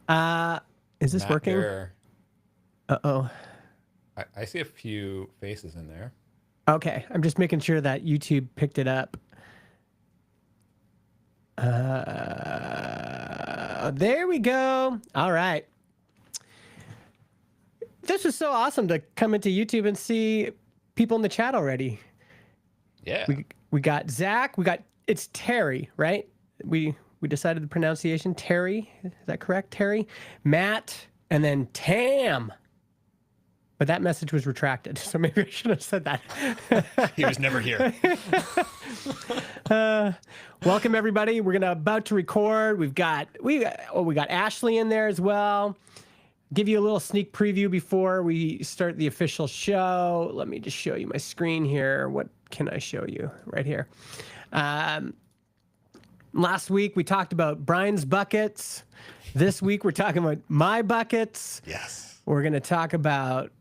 Is this Matt, working? Uh-oh. I see a few faces in there. Okay, I'm just making sure that YouTube picked it up. There we go. All right. This was so awesome to come into YouTube and see people in the chat already. Yeah. We got Zach. It's Terry, right? We decided the pronunciation. Terry, is that correct? Terry, Matt, and then Tam. But that message was retracted, so maybe I should have said that. He was never here. Welcome everybody. We're about to record. We got Ashley in there as well. Give you a little sneak preview before we start the official show. Let me just show you my screen here. What can I show you? Right here. Last week we talked about Brian's buckets. This week we're talking about my buckets. Yes. We're going to talk about,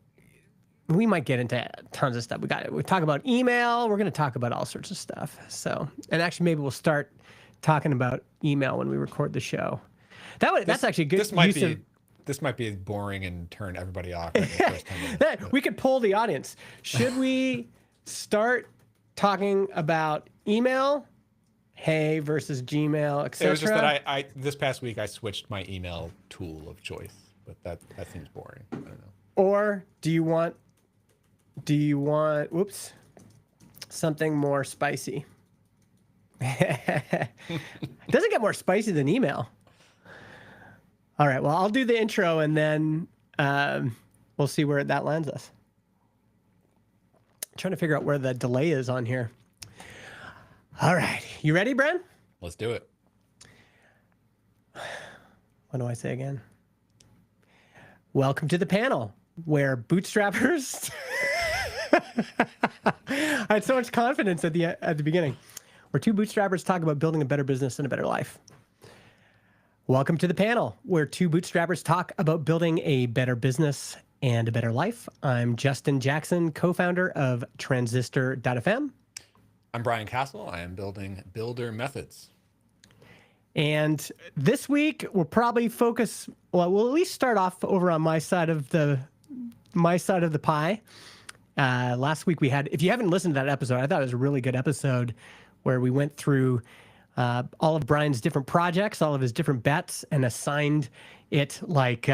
we might get into tons of stuff. We talk about email. We're going to talk about all sorts of stuff. So, and actually maybe we'll start talking about email when we record the show. That's actually good. This might be boring and turn everybody off. Right the first time we could poll the audience. Should we start talking about email, Hey versus Gmail, etc.? It was just that I this past week I switched my email tool of choice, but that seems boring. I don't know. Or do you want something more spicy? It doesn't get more spicy than email. All right, well, I'll do the intro and then we'll see where that lands us. I'm trying to figure out where the delay is on here. All right, you ready, Bren? Let's do it. What do I say again? Welcome to the panel where bootstrappers... I had so much confidence at the beginning. Where two bootstrappers talk about building a better business and a better life. Welcome to the panel, where two bootstrappers talk about building a better business and a better life. I'm Justin Jackson, co-founder of Transistor.fm. I'm Brian Casel. I am building Builder Methods. And this week, we'll probably focus, well, we'll at least start off over on my side of the pie. Last week we had, if you haven't listened to that episode, I thought it was a really good episode where we went through all of Brian's different projects, all of his different bets, and assigned it like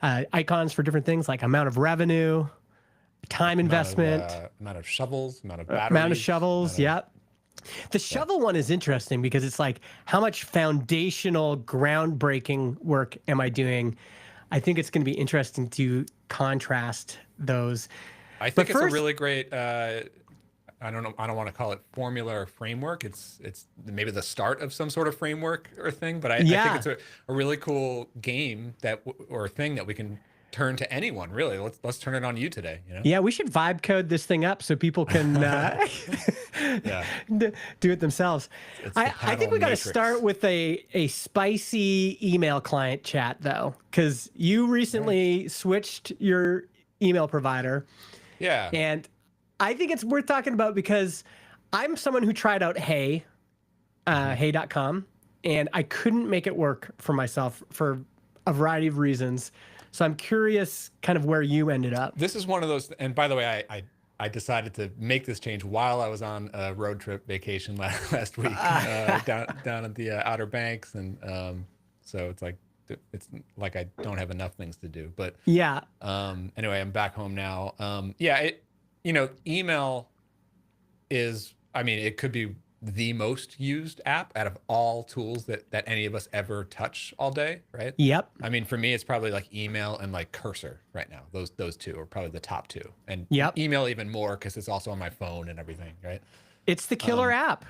icons for different things, like amount of revenue, time investment, amount of shovels, amount of batteries. Amount of shovels, yep. The shovel one is interesting because it's like, how much foundational, groundbreaking work am I doing? I think it's going to be interesting to contrast those. I think it's a really great, I don't want to call it formula or framework. It's maybe the start of some sort of framework or thing, but I think it's a really cool game or thing that we can turn to anyone, really. Let's turn it on you today. You know? Yeah, we should vibe code this thing up so people can do it themselves. I think we got to start with a spicy email client chat, though, because you recently switched your email provider. Yeah. And I think it's worth talking about because I'm someone who tried out hey.com, and I couldn't make it work for myself for a variety of reasons. So I'm curious kind of where you ended up. This is one of those, and by the way, I decided to make this change while I was on a road trip vacation last week down at the Outer Banks. And so it's like I don't have enough things to do. But yeah. Anyway, I'm back home now. Email is, it could be the most used app out of all tools that any of us ever touch all day, right? Yep. For me, it's probably like email and like Cursor right now. Those two are probably the top two. And email even more because it's also on my phone and everything, right? It's the killer app.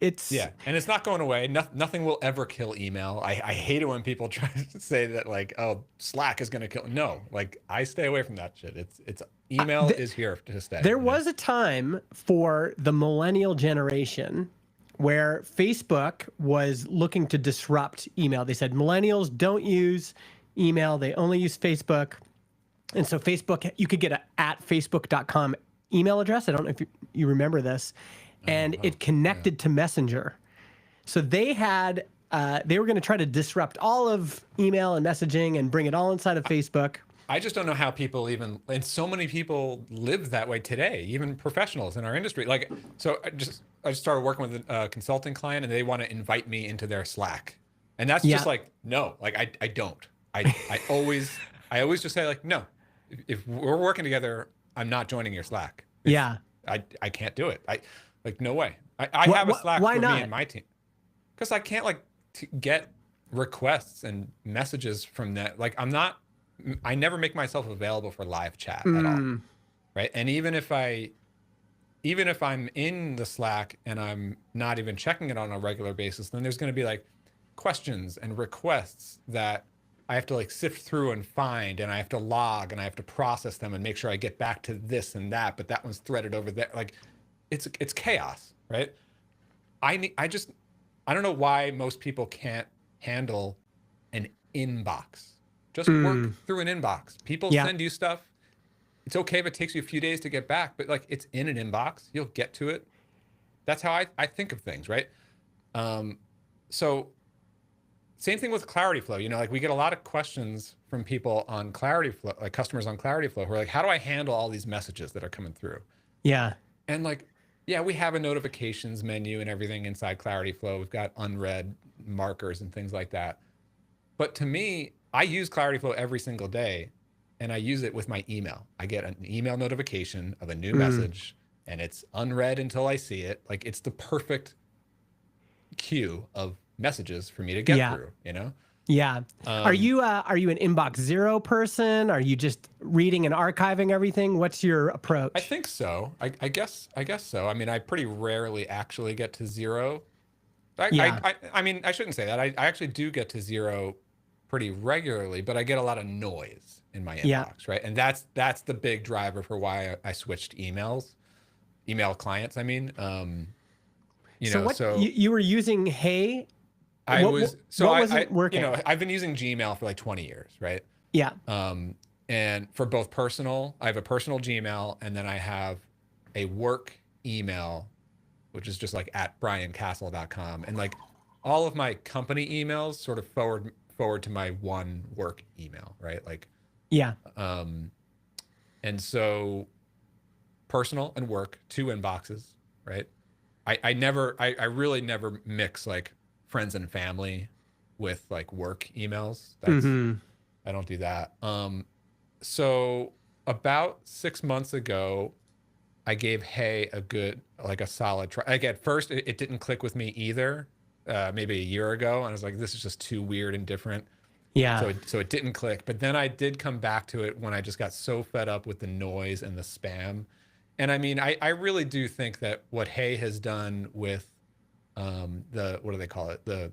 It's and it's not going away. Nothing will ever kill email. I hate it when people try to say that like, oh, Slack is going to kill. No, like I stay away from that shit. It's email is here to stay. There was a time for the millennial generation where Facebook was looking to disrupt email. They said millennials don't use email. They only use Facebook. And so Facebook, you could get a @facebook.com email address. I don't know if you remember this. And it connected to Messenger. So they had they were going to try to disrupt all of email and messaging and bring it all inside of Facebook. I just don't know how people even, and so many people live that way today, even professionals in our industry. Like, so I just started working with a consulting client, and they want to invite me into their Slack, and that's just like, no, like I don't. I always just say like, no, if we're working together, I'm not joining your Slack. I can't do it. Like, no way. I have a Slack for me and my team, because I can't like get requests and messages from that. Like, I never make myself available for live chat at all, right? And even if I'm in the Slack and I'm not even checking it on a regular basis, then there's going to be like questions and requests that I have to like sift through and find, and I have to log and I have to process them and make sure I get back to this and that, but that one's threaded over there. Like, it's chaos, right? I don't know why most people can't handle an inbox. Just work through an inbox. People send you stuff. It's okay if it takes you a few days to get back, but like, it's in an inbox. You'll get to it. That's how I think of things, right? So same thing with Clarity Flow. You know, like we get a lot of questions from people on Clarity Flow, like customers on Clarity Flow, who are like, how do I handle all these messages that are coming through? Yeah. And like, yeah, we have a notifications menu and everything inside Clarity Flow. We've got unread markers and things like that. But to me, I use Clarity Flow every single day, and I use it with my email. I get an email notification of a new message, and it's unread until I see it. Like, it's the perfect queue of messages for me to get through, you know? Yeah. Are you an inbox zero person? Are you just reading and archiving everything? What's your approach? I think so. I guess so. I mean, I pretty rarely actually get to zero. I mean, I shouldn't say that. I actually do get to zero pretty regularly, but I get a lot of noise in my inbox, right? And that's the big driver for why I switched email clients. I mean, you were using Hey. What wasn't working? You know, I've been using Gmail for like 20 years, right? Yeah. And for both personal, I have a personal Gmail, and then I have a work email, which is just like at briancasel.com, and like all of my company emails sort of forward to my one work email, right? Like, and so personal and work, two inboxes, right? I really never mix like friends and family with like work emails. I don't do that. So about 6 months ago, I gave Hey a solid try. Like at first it didn't click with me either. Maybe a year ago, and I was like, this is just too weird and different. Yeah. So it didn't click, but then I did come back to it when I just got so fed up with the noise and the spam. And I mean, I really do think that what Hey has done with what do they call it? The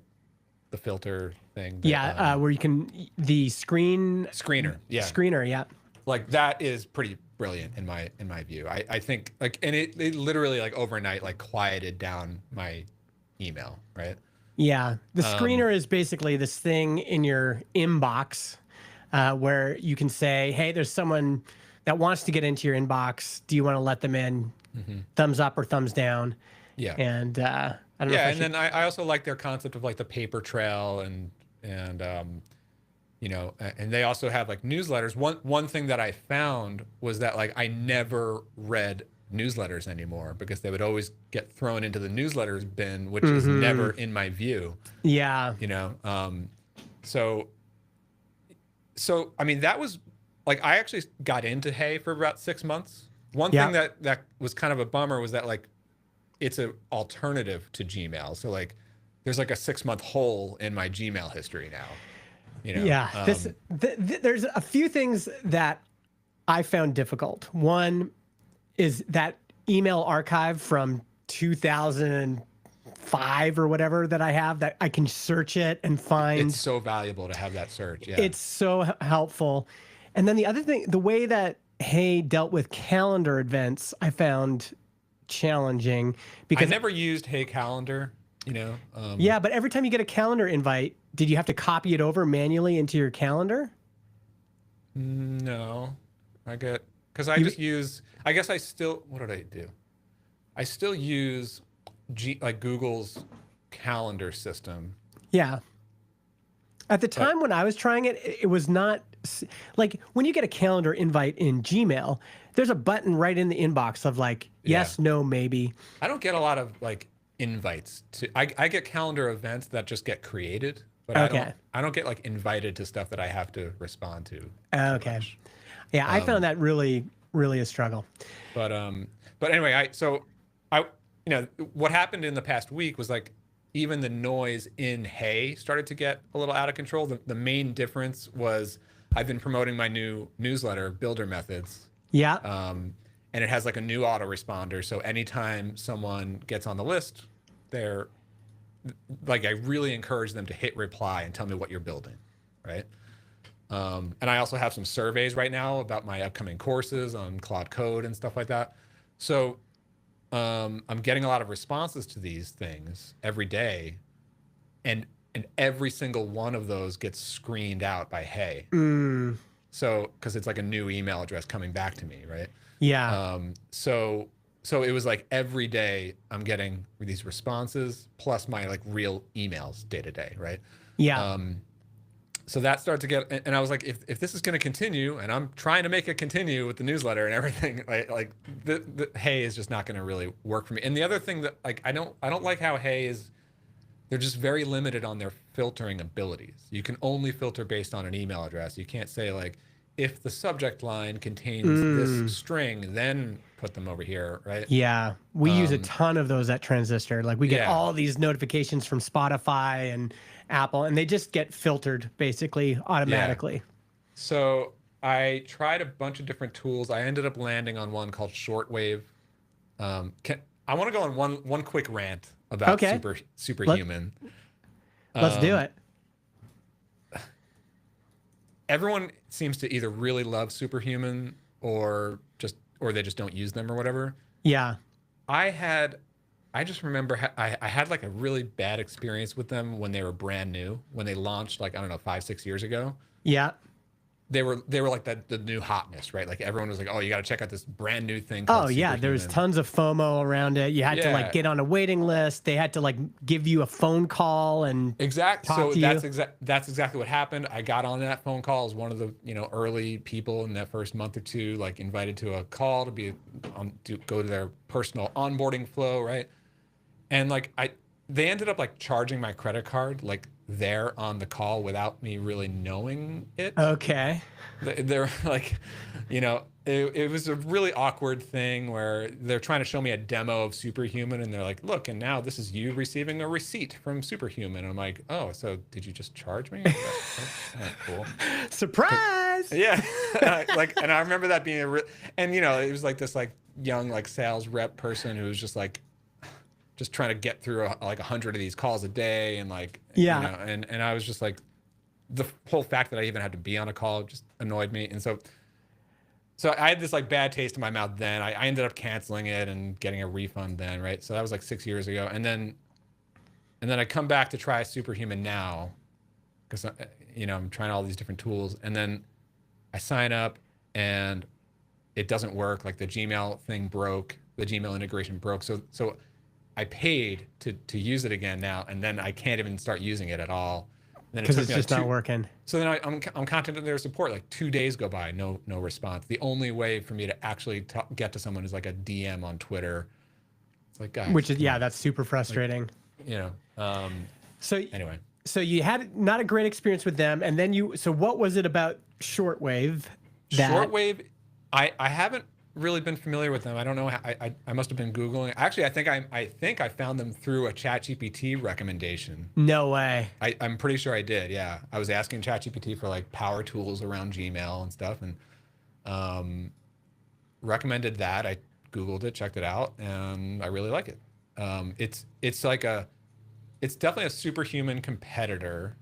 filter thing. Where you can the screener. Yeah. Screener. Yeah. Like that is pretty brilliant in my view. I think like, and it literally like overnight like quieted down my email, right? Yeah. The screener is basically this thing in your inbox where you can say, hey, there's someone that wants to get into your inbox. Do you want to let them in? Thumbs up or thumbs down? Yeah. And I don't know. Then I also like their concept of like the paper trail and you know, and they also have like newsletters. One thing that I found was that like I never read newsletters anymore because they would always get thrown into the newsletters bin, which is never in my view. Yeah. You know, so I mean, that was like, I actually got into Hey for about 6 months. One thing that was kind of a bummer was that like, it's an alternative to Gmail. So like, there's like a 6-month hole in my Gmail history now. You know? Yeah. There's a few things that I found difficult. One is that email archive from 2005 or whatever that I have, that I can search it and find. It's so valuable to have that search. Yeah. It's so helpful. And then the other thing, the way that Hey dealt with calendar events, I found challenging because I never used Hey Calendar, you know? Yeah, but every time you get a calendar invite, did you have to copy it over manually into your calendar? No, because I just use, I guess I still, what did I do? I still use like Google's calendar system. Yeah. At the time when I was trying it, it was not like when you get a calendar invite in Gmail, there's a button right in the inbox of like, Yeah. yes, no, maybe. I don't get a lot of like invites to. I get calendar events that just get created, but Okay. I don't get like invited to stuff that I have to respond to too Okay. much. Yeah, I found that really, really a struggle. But anyway, I you know what happened in the past week was like even the noise in Hey started to get a little out of control. The main difference was I've been promoting my new newsletter, Builder Methods. Yeah. And it has like a new autoresponder. So anytime someone gets on the list, they're like, I really encourage them to hit reply and tell me what you're building, right? And I also have some surveys right now about my upcoming courses on Claude Code and stuff like that. So I'm getting a lot of responses to these things every day, and every single one of those gets screened out by Hey. So because it's like a new email address coming back to me, right? Yeah. So it was like every day I'm getting these responses plus my like real emails day to day, right? Yeah. So that started to get, and I was like, if this is going to continue, and I'm trying to make it continue with the newsletter and everything, like the Hey is just not going to really work for me. And the other thing that like I don't like how Hey is, they're just very limited on their filtering abilities. You can only filter based on an email address. You can't say like, if the subject line contains this string, then put them over here, right? Yeah. We use a ton of those at Transistor. Like we get Yeah. all these notifications from Spotify and Apple, and they just get filtered basically automatically. So I tried a bunch of different tools. I ended up landing on one called Shortwave. I want to go on one quick rant about Okay. Superhuman. Let's do it. Everyone seems to either really love Superhuman or they just don't use them or whatever. Yeah. I just remember I had like a really bad experience with them when they were brand new, when they launched like, I don't know, 5-6 years ago. Yeah. They were like the new hotness, right? Like everyone was like, oh, you got to check out this brand new thing Oh called yeah, there was Superhuman. tons of FOMO around it. You had to like Yeah. get on a waiting list. They had to like give you a phone call and Exact. talk So to that's you. that's exactly what happened. I got on that phone call as one of the early people in that first month or two, like invited to a call to go to their personal onboarding flow, right? And like they ended up like charging my credit card like there on the call without me really knowing it. Okay. They're like, it was a really awkward thing where they're trying to show me a demo of Superhuman and they're like, look, and now this is you receiving a receipt from Superhuman. And I'm like, oh, so did you just charge me? That's cool. Surprise. Yeah. And I remember that being and it was like this like young like sales rep person who was just like, just trying to get through like 100 of these calls a day. And like, Yeah. and I was just like, the whole fact that I even had to be on a call just annoyed me. And so I had this like bad taste in my mouth then. I ended up canceling it and getting a refund then, right? So that was like 6 years ago. And then I come back to try Superhuman now because, I'm trying all these different tools. And then I sign up and it doesn't work. Like the Gmail thing broke, the Gmail integration broke. So I paid to use it again now, and then I can't even start using it at all. Because it's just not working. So then I'm contacting their support. Like 2 days go by, no response. The only way for me to actually get to someone is like a DM on Twitter. It's like, guys, Which is that's super frustrating. So anyway, so you had not a great experience with them, and then so what was it about Shortwave? Shortwave, I haven't really been familiar with them. I don't know. I must have been Googling. Actually, I think I found them through a ChatGPT recommendation. No way. I'm pretty sure I did. Yeah, I was asking ChatGPT for like power tools around Gmail and stuff, and recommended that. I Googled it, checked it out, and I really like it. It's definitely a Superhuman competitor.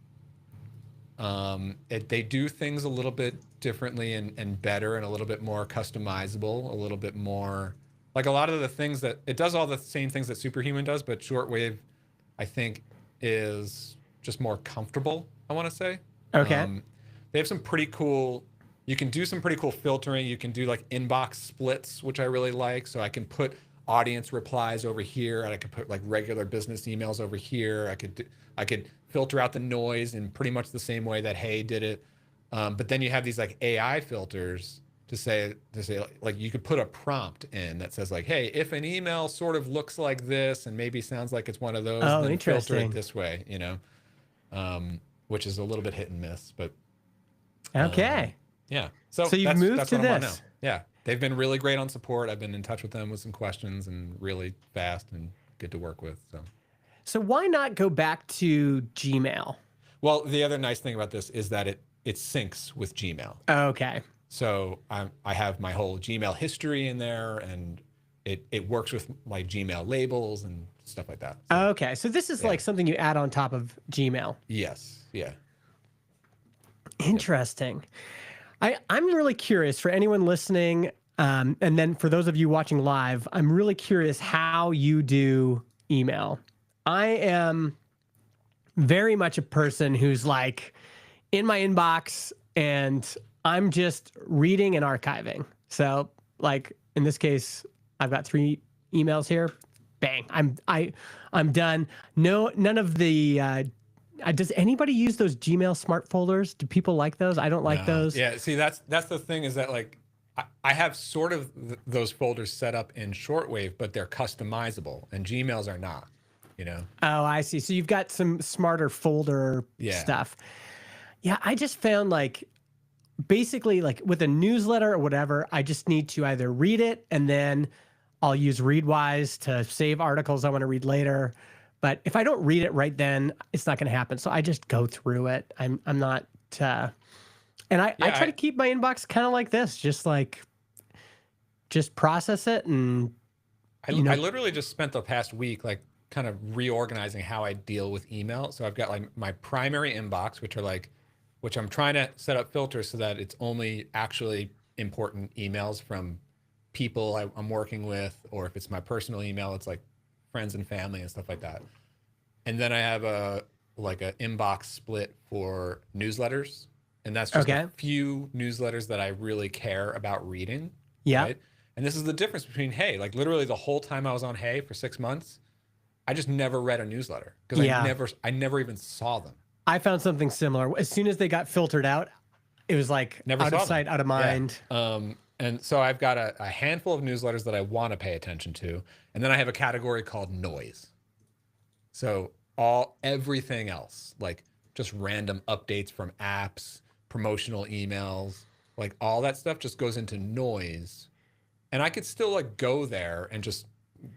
They do things a little bit differently and better and a little bit more customizable, a little bit more like a lot of the things that it does all the same things that Superhuman does, but Shortwave, I think, is just more comfortable, I want to say. Okay. They have some pretty cool, you can do some pretty cool filtering. You can do like inbox splits, which I really like. So I can put audience replies over here, and I could put like regular business emails over here. I could filter out the noise in pretty much the same way that Hey did it. But then you have these like AI filters to say like you could put a prompt in that says like, hey, if an email sort of looks like this and maybe sounds like it's one of those, Oh, then filter interesting. it this way, which is a little bit hit and miss, but Okay. yeah. So So you've moved that's to what I'm on now. this. Yeah. They've been really great on support. I've been in touch with them with some questions and really fast and good to work with. So why not go back to Gmail? Well, the other nice thing about this is that it syncs with Gmail. Okay. So I have my whole Gmail history in there, and it works with my Gmail labels and stuff like that. So, Okay. So this is like something you add on top of Gmail. yes. Yeah. Interesting. I'm really curious for anyone listening, and then for those of you watching live, I'm really curious how you do email. I am very much a person who's like in my inbox and I'm just reading and archiving. So like in this case, I've got 3 emails here. Bang. I'm done. No, none of the does anybody use those Gmail smart folders? Do people like those? I don't like those. Yeah. See, that's the thing is that like I have sort of those folders set up in Shortwave, but they're customizable, and Gmails are not. Oh, I see. So you've got some smarter folder stuff. Yeah, I just found like basically like with a newsletter or whatever, I just need to either read it and then I'll use Readwise to save articles I want to read later. But if I don't read it right then, it's not going to happen. So I just go through it. I'm not, and I try to keep my inbox kind of like this, just process it. And I literally just spent the past week like kind of reorganizing how I deal with email. So I've got like my primary inbox, which I'm trying to set up filters so that it's only actually important emails from people I'm working with, or if it's my personal email, it's like friends and family and stuff like that. And then I have a inbox split for newsletters, and that's just a few newsletters that I really care about reading. Yeah. Right? And this is the difference between Hey, like literally the whole time I was on Hey for 6 months, I just never read a newsletter because I never even saw them. I found something similar. As soon as they got filtered out, it was like out of sight, out of mind. Yeah. And so I've got a handful of newsletters that I want to pay attention to. And then I have a category called noise. So everything else, like just random updates from apps, promotional emails, like all that stuff just goes into noise. And I could still like go there and just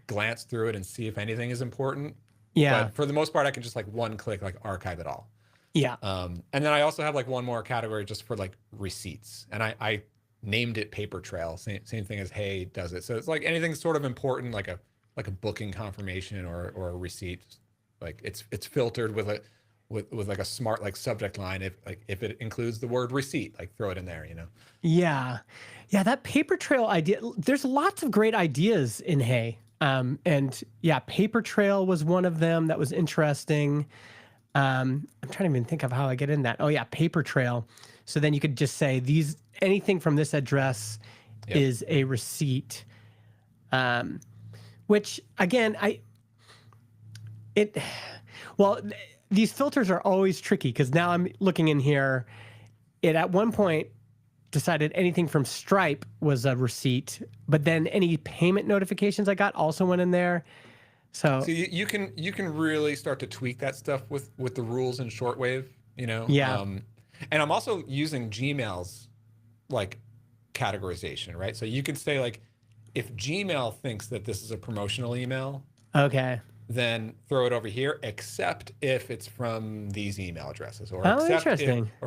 glance through it and see if anything is important. Yeah. But for the most part, I can just like one click, like archive it all. Yeah. And then I also have like one more category just for like receipts. And I named it paper trail, same thing as Hey does it. So it's like anything sort of important, like a booking confirmation or a receipt. Like it's filtered with like a smart like subject line. If it includes the word receipt, like throw it in there, Yeah. Yeah. That paper trail idea, there's lots of great ideas in Hey. And yeah, paper trail was one of them that was interesting. I'm trying to even think of how I get in that. Oh yeah, paper trail. So then you could just say anything from this address is a receipt. Which again, these filters are always tricky because now I'm looking in here. It at one point decided anything from Stripe was a receipt, but then any payment notifications I got also went in there. So you can really start to tweak that stuff with the rules in Shortwave, Yeah. And I'm also using Gmail's like categorization, right? So you can say like, if Gmail thinks that this is a promotional email, okay, then throw it over here, except if it's from these email addresses, or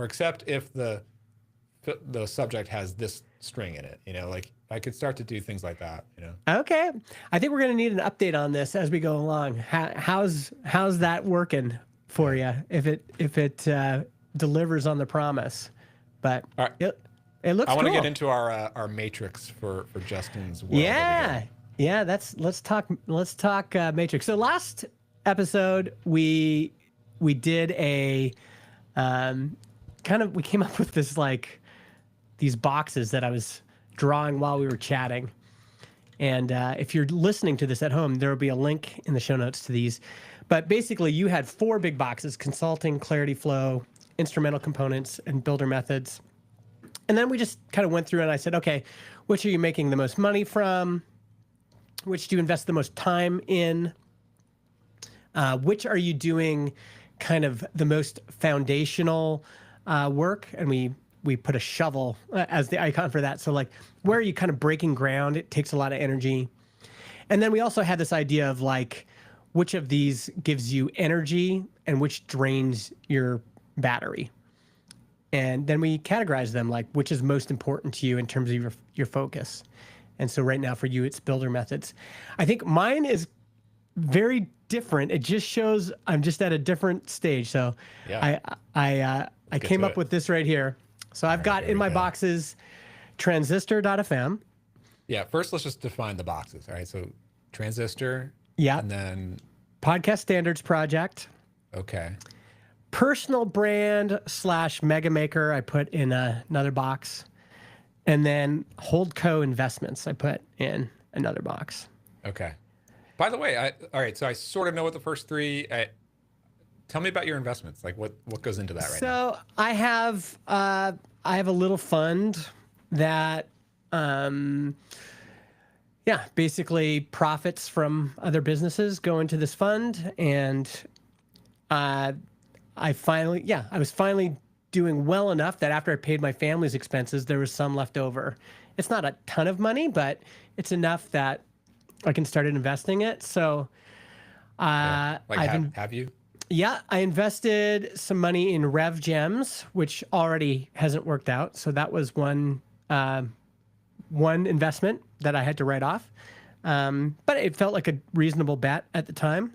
except if the subject has this string in it, like I could start to do things like that, Okay. I think we're going to need an update on this as we go along. How's that working for you if it delivers on the promise? But all right. It looks I want to cool. get into our matrix for Justin's world. Yeah. Yeah, let's talk matrix. So last episode we did a we came up with this like these boxes that I was drawing while we were chatting. And if you're listening to this at home, there will be a link in the show notes to these. But basically, you had 4 big boxes: consulting, clarity flow, instrumental components, and builder methods. And then we just kind of went through and I said, okay, which are you making the most money from? Which do you invest the most time in? Which are you doing kind of the most foundational work? And we put a shovel as the icon for that. So like, where are you kind of breaking ground? It takes a lot of energy. And then we also had this idea of like, which of these gives you energy and which drains your battery. And then we categorize them, like which is most important to you in terms of your focus. And so right now for you, it's builder methods. I think mine is very different. It just shows I'm just at a different stage. So yeah. I came up with this right here. So I've got in my boxes transistor.fm. Yeah, first let's just define the boxes. All right, so transistor. Yeah. And then podcast standards project. Okay. Personal brand / mega maker I put in another box. And then Holdco investments I put in another box. Okay. By the way, all right, so I sort of know what the first 3. Tell me about your investments. Like what goes into that right now? So I have a little fund that basically profits from other businesses go into this fund, and I was finally doing well enough that after I paid my family's expenses, there was some left over. It's not a ton of money, but it's enough that I can start investing it. So, have you? Yeah, I invested some money in Rev Gems, which already hasn't worked out. So that was one investment that I had to write off, but it felt like a reasonable bet at the time.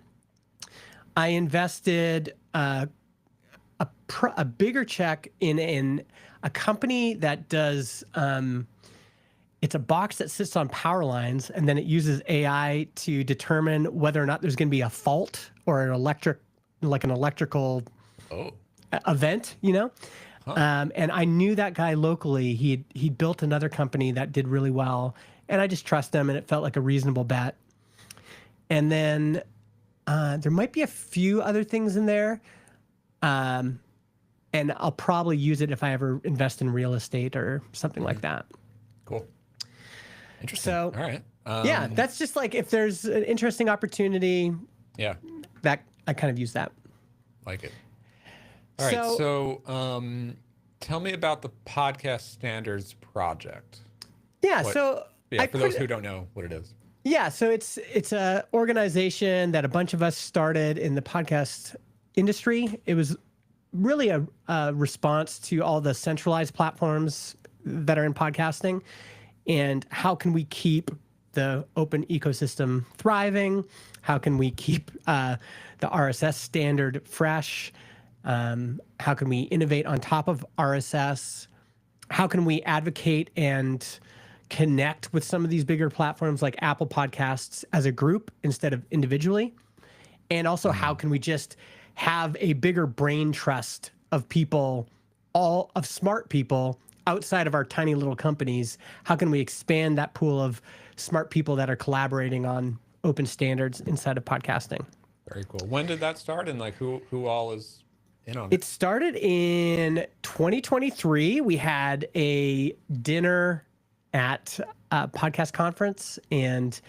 I invested a bigger check in a company that does. It's a box that sits on power lines, and then it uses AI to determine whether or not there's going to be a fault or an electrical event, you know? Huh. And I knew that guy locally. He'd built another company that did really well, and I just trust him, and it felt like a reasonable bet. And then there might be a few other things in there, and I'll probably use it if I ever invest in real estate or something like that. Cool. Interesting. So, all right. Yeah, that's just like if there's an interesting opportunity. Yeah. That I kind of use that. Like it. All right. So, tell me about the podcast standards project. Yeah. For those who don't know what it is. Yeah. So it's a organization that a bunch of us started in the podcast industry. It was really a response to all the centralized platforms that are in podcasting, and how can we keep the open ecosystem thriving? How can we keep the RSS standard fresh? How can we innovate on top of RSS? How can we advocate and connect with some of these bigger platforms like Apple Podcasts as a group instead of individually? And also, how can we just have a bigger brain trust of people, all of smart people outside of our tiny little companies? How can we expand that pool of smart people that are collaborating on open standards inside of podcasting? Very cool. When did that start, and like who all is in on it? It started in 2023. We had a dinner at a podcast conference, and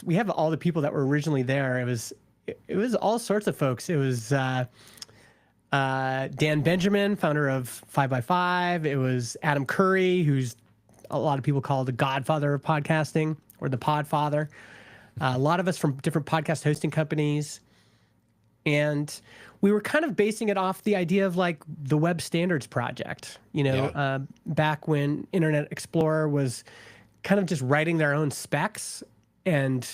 we have all the people that were originally there. It was all sorts of folks. It was Dan Benjamin, founder of 5x5. It was Adam Curry, who's a lot of people call the godfather of podcasting, or the podfather. A lot of us from different podcast hosting companies. And we were kind of basing it off the idea of like the Web Standards Project, back when Internet Explorer was kind of just writing their own specs, and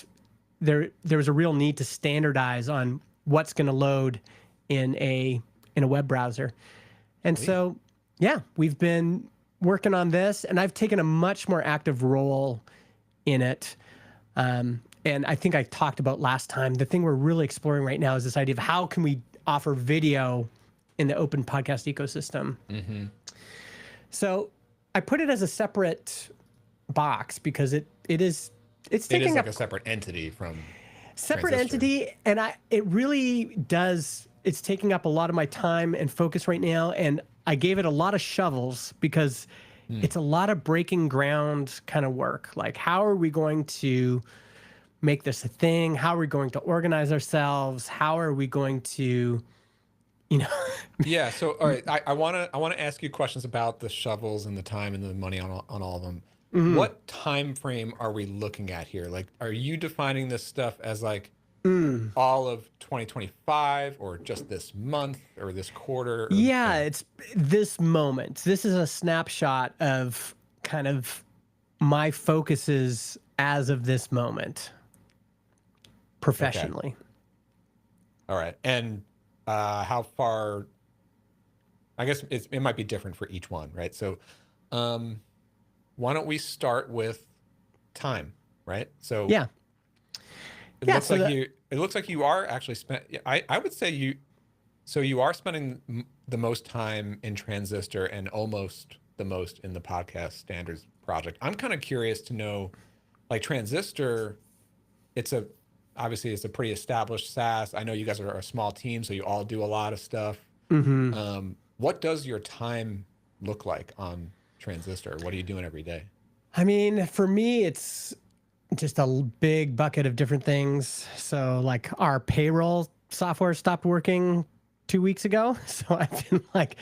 there was a real need to standardize on what's going to load in a web browser. And so, yeah, we've been working on this, and I've taken a much more active role in it. And I think I talked about last time, the thing we're really exploring right now is this idea of how can we offer video in the open podcast ecosystem. Mm-hmm. So I put it as a separate box because it is it's It is taking like up a separate entity from separate Transistor. entity, and it really does. It's taking up a lot of my time and focus right now, and I gave it a lot of shovels because it's a lot of breaking ground kind of work. Like, how are we going to make this a thing? How are we going to organize ourselves? How are we going to, you know? Yeah. So, all right, I want to ask you questions about the shovels and the time and the money on all of them. Mhm. What time frame are we looking at here? Like, are you defining this stuff as like all of 2025 or just this month or this quarter Yeah, or it's this moment. This is a snapshot of kind of my focuses as of this moment okay. professionally. All right. And how far, I guess it might be different for each one, right? So, um, why don't we start with time, right? So Yeah. Yeah. So that, it looks like you are actually spent. I would say so you are spending the most time in Transistor and almost the most in the podcast standards project. I'm kind of curious to know, like Transistor, it's a obviously it's a pretty established SaaS. I know you guys are a small team, so you all do a lot of stuff. mhm. What does your time look like on Transistor? What are you doing every day? I mean, for me, it's just a big bucket of different things. So, like, our payroll software stopped working 2 weeks ago. So, I've been like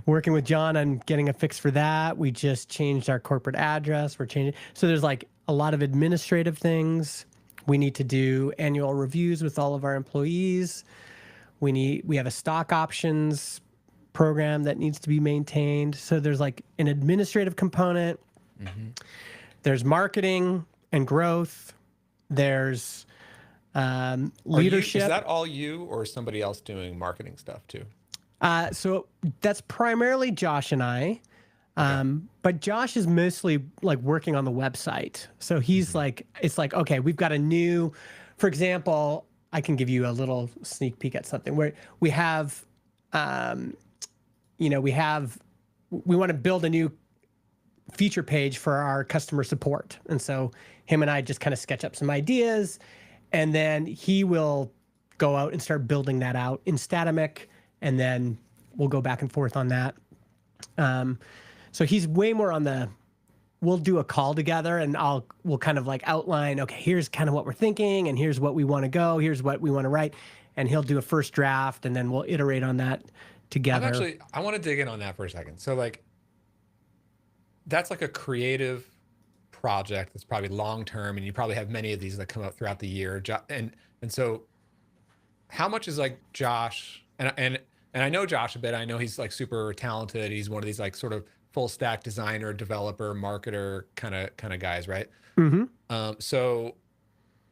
working with John on getting a fix for that. We just changed our corporate address. We're changing. So, there's like a lot of administrative things. We need to do annual reviews with all of our employees. We have a stock options program that needs to be maintained. So, there's like an administrative component. Mm-hmm. There's marketing and growth. There's Is leadership. that all you or is somebody else doing marketing stuff too? So that's primarily Josh and I. Okay. But Josh is mostly like working on the website. So he's Mm-hmm. like, it's like, okay, we've got a new, for example, I can give you a little sneak peek at something where we have, you know, we want to build a new feature page for our customer support. And so him and I just kind of sketch up some ideas, and then he will go out and start building that out in Statamic, and then we'll go back and forth on that. So he's way more on the, we'll do a call together and we'll kind of like outline, okay, here's kind of what we're thinking and here's what we want to go, here's what we want to write. And he'll do a first draft and then we'll iterate on that together. I want to dig in on that for a second. So like, that's like a creative project that's probably long term, and you probably have many of these that come up throughout the year. And so, how much is like Josh and I know Josh a bit. I know he's like super talented. He's one of these like sort of full stack designer, developer, marketer kind of guys, right? Mm-hmm. So,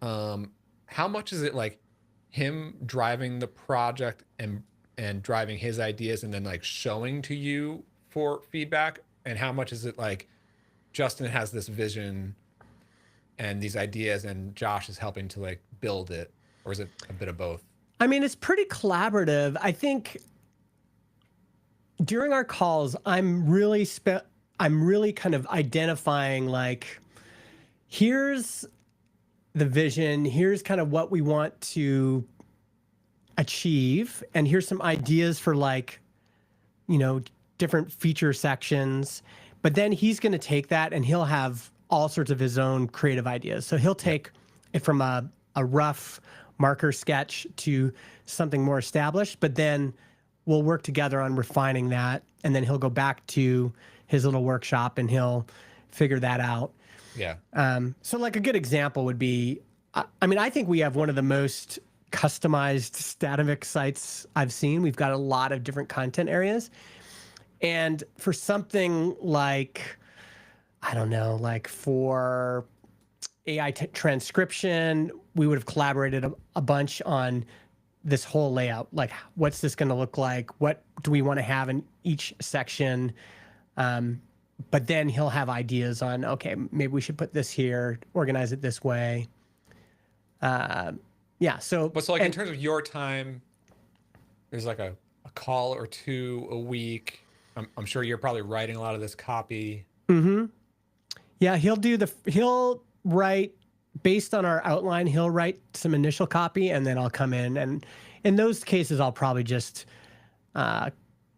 how much is it like him driving the project and driving his ideas and then like showing to you for feedback? And how much is it like Justin has this vision and these ideas and Josh is helping to like build it? Or is it a bit of both? I mean, it's pretty collaborative. I think during our calls, I'm really kind of identifying like, here's the vision, here's kind of what we want to achieve, and here's some ideas for like, you know, different feature sections. But then he's going to take that and he'll have all sorts of his own creative ideas. So he'll take it from a rough marker sketch to something more established, but then we'll work together on refining that. And then he'll go back to his little workshop and he'll figure that out. Yeah. So like a good example would be, I mean, I think we have one of the most customized Statamic sites I've seen. We've got a lot of different content areas. And for something like, I don't know, like for AI transcription, we would have collaborated a bunch on this whole layout. Like, what's this going to look like? What do we want to have in each section? But then he'll have ideas on, okay, maybe we should put this here, organize it this way. Yeah. So, But so like in terms of your time, there's like a call or two a week. I'm sure you're probably writing a lot of this copy. yeah, he'll write based on our outline, he'll write some initial copy, and then I'll come in. And in those cases, I'll probably just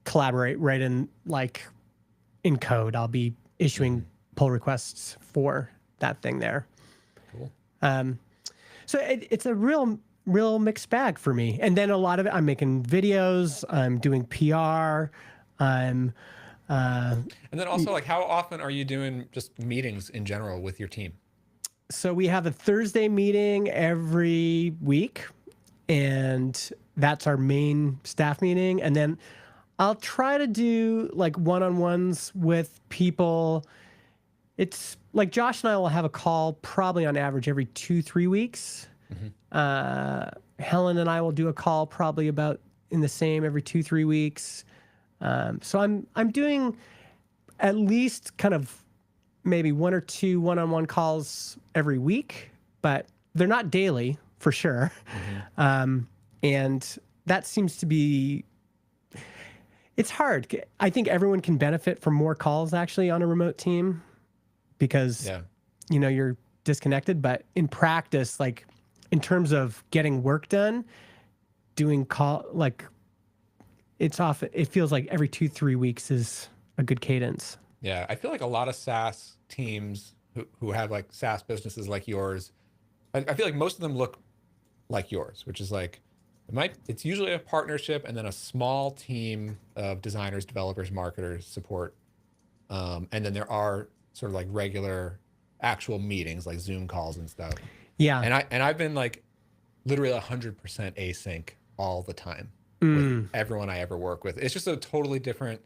collaborate right in, like, in code. I'll be issuing pull requests for that thing there. Cool. So it's a real mixed bag for me. And then a lot of it, I'm making videos, I'm doing PR, I'm. And then also, like, how often are you doing just meetings in general with your team? So we have a Thursday meeting every week, and that's our main staff meeting. And then I'll try to do like one-on-ones with people. It's like Josh and I will have a call probably on average every 2-3 weeks. Helen and I will do a call probably about in the same every 2-3 weeks. So I'm doing at least kind of maybe 1 or 2 one-on-one calls every week, but they're not daily for sure. And that seems to be, it's hard. I think everyone can benefit from more calls actually on a remote team because, you know, you're disconnected, but in practice, like in terms of getting work done, doing call, like it's often, it feels like every 2-3 weeks is a good cadence. Yeah. I feel like a lot of SaaS teams who have like SaaS businesses like yours, I feel like most of them look like yours, which is like, it's usually a partnership and then a small team of designers, developers, marketers, support. And then there are sort of like regular actual meetings like Zoom calls and stuff. Yeah. And I've been like literally 100% async all the time with everyone I ever work with. It's just a totally different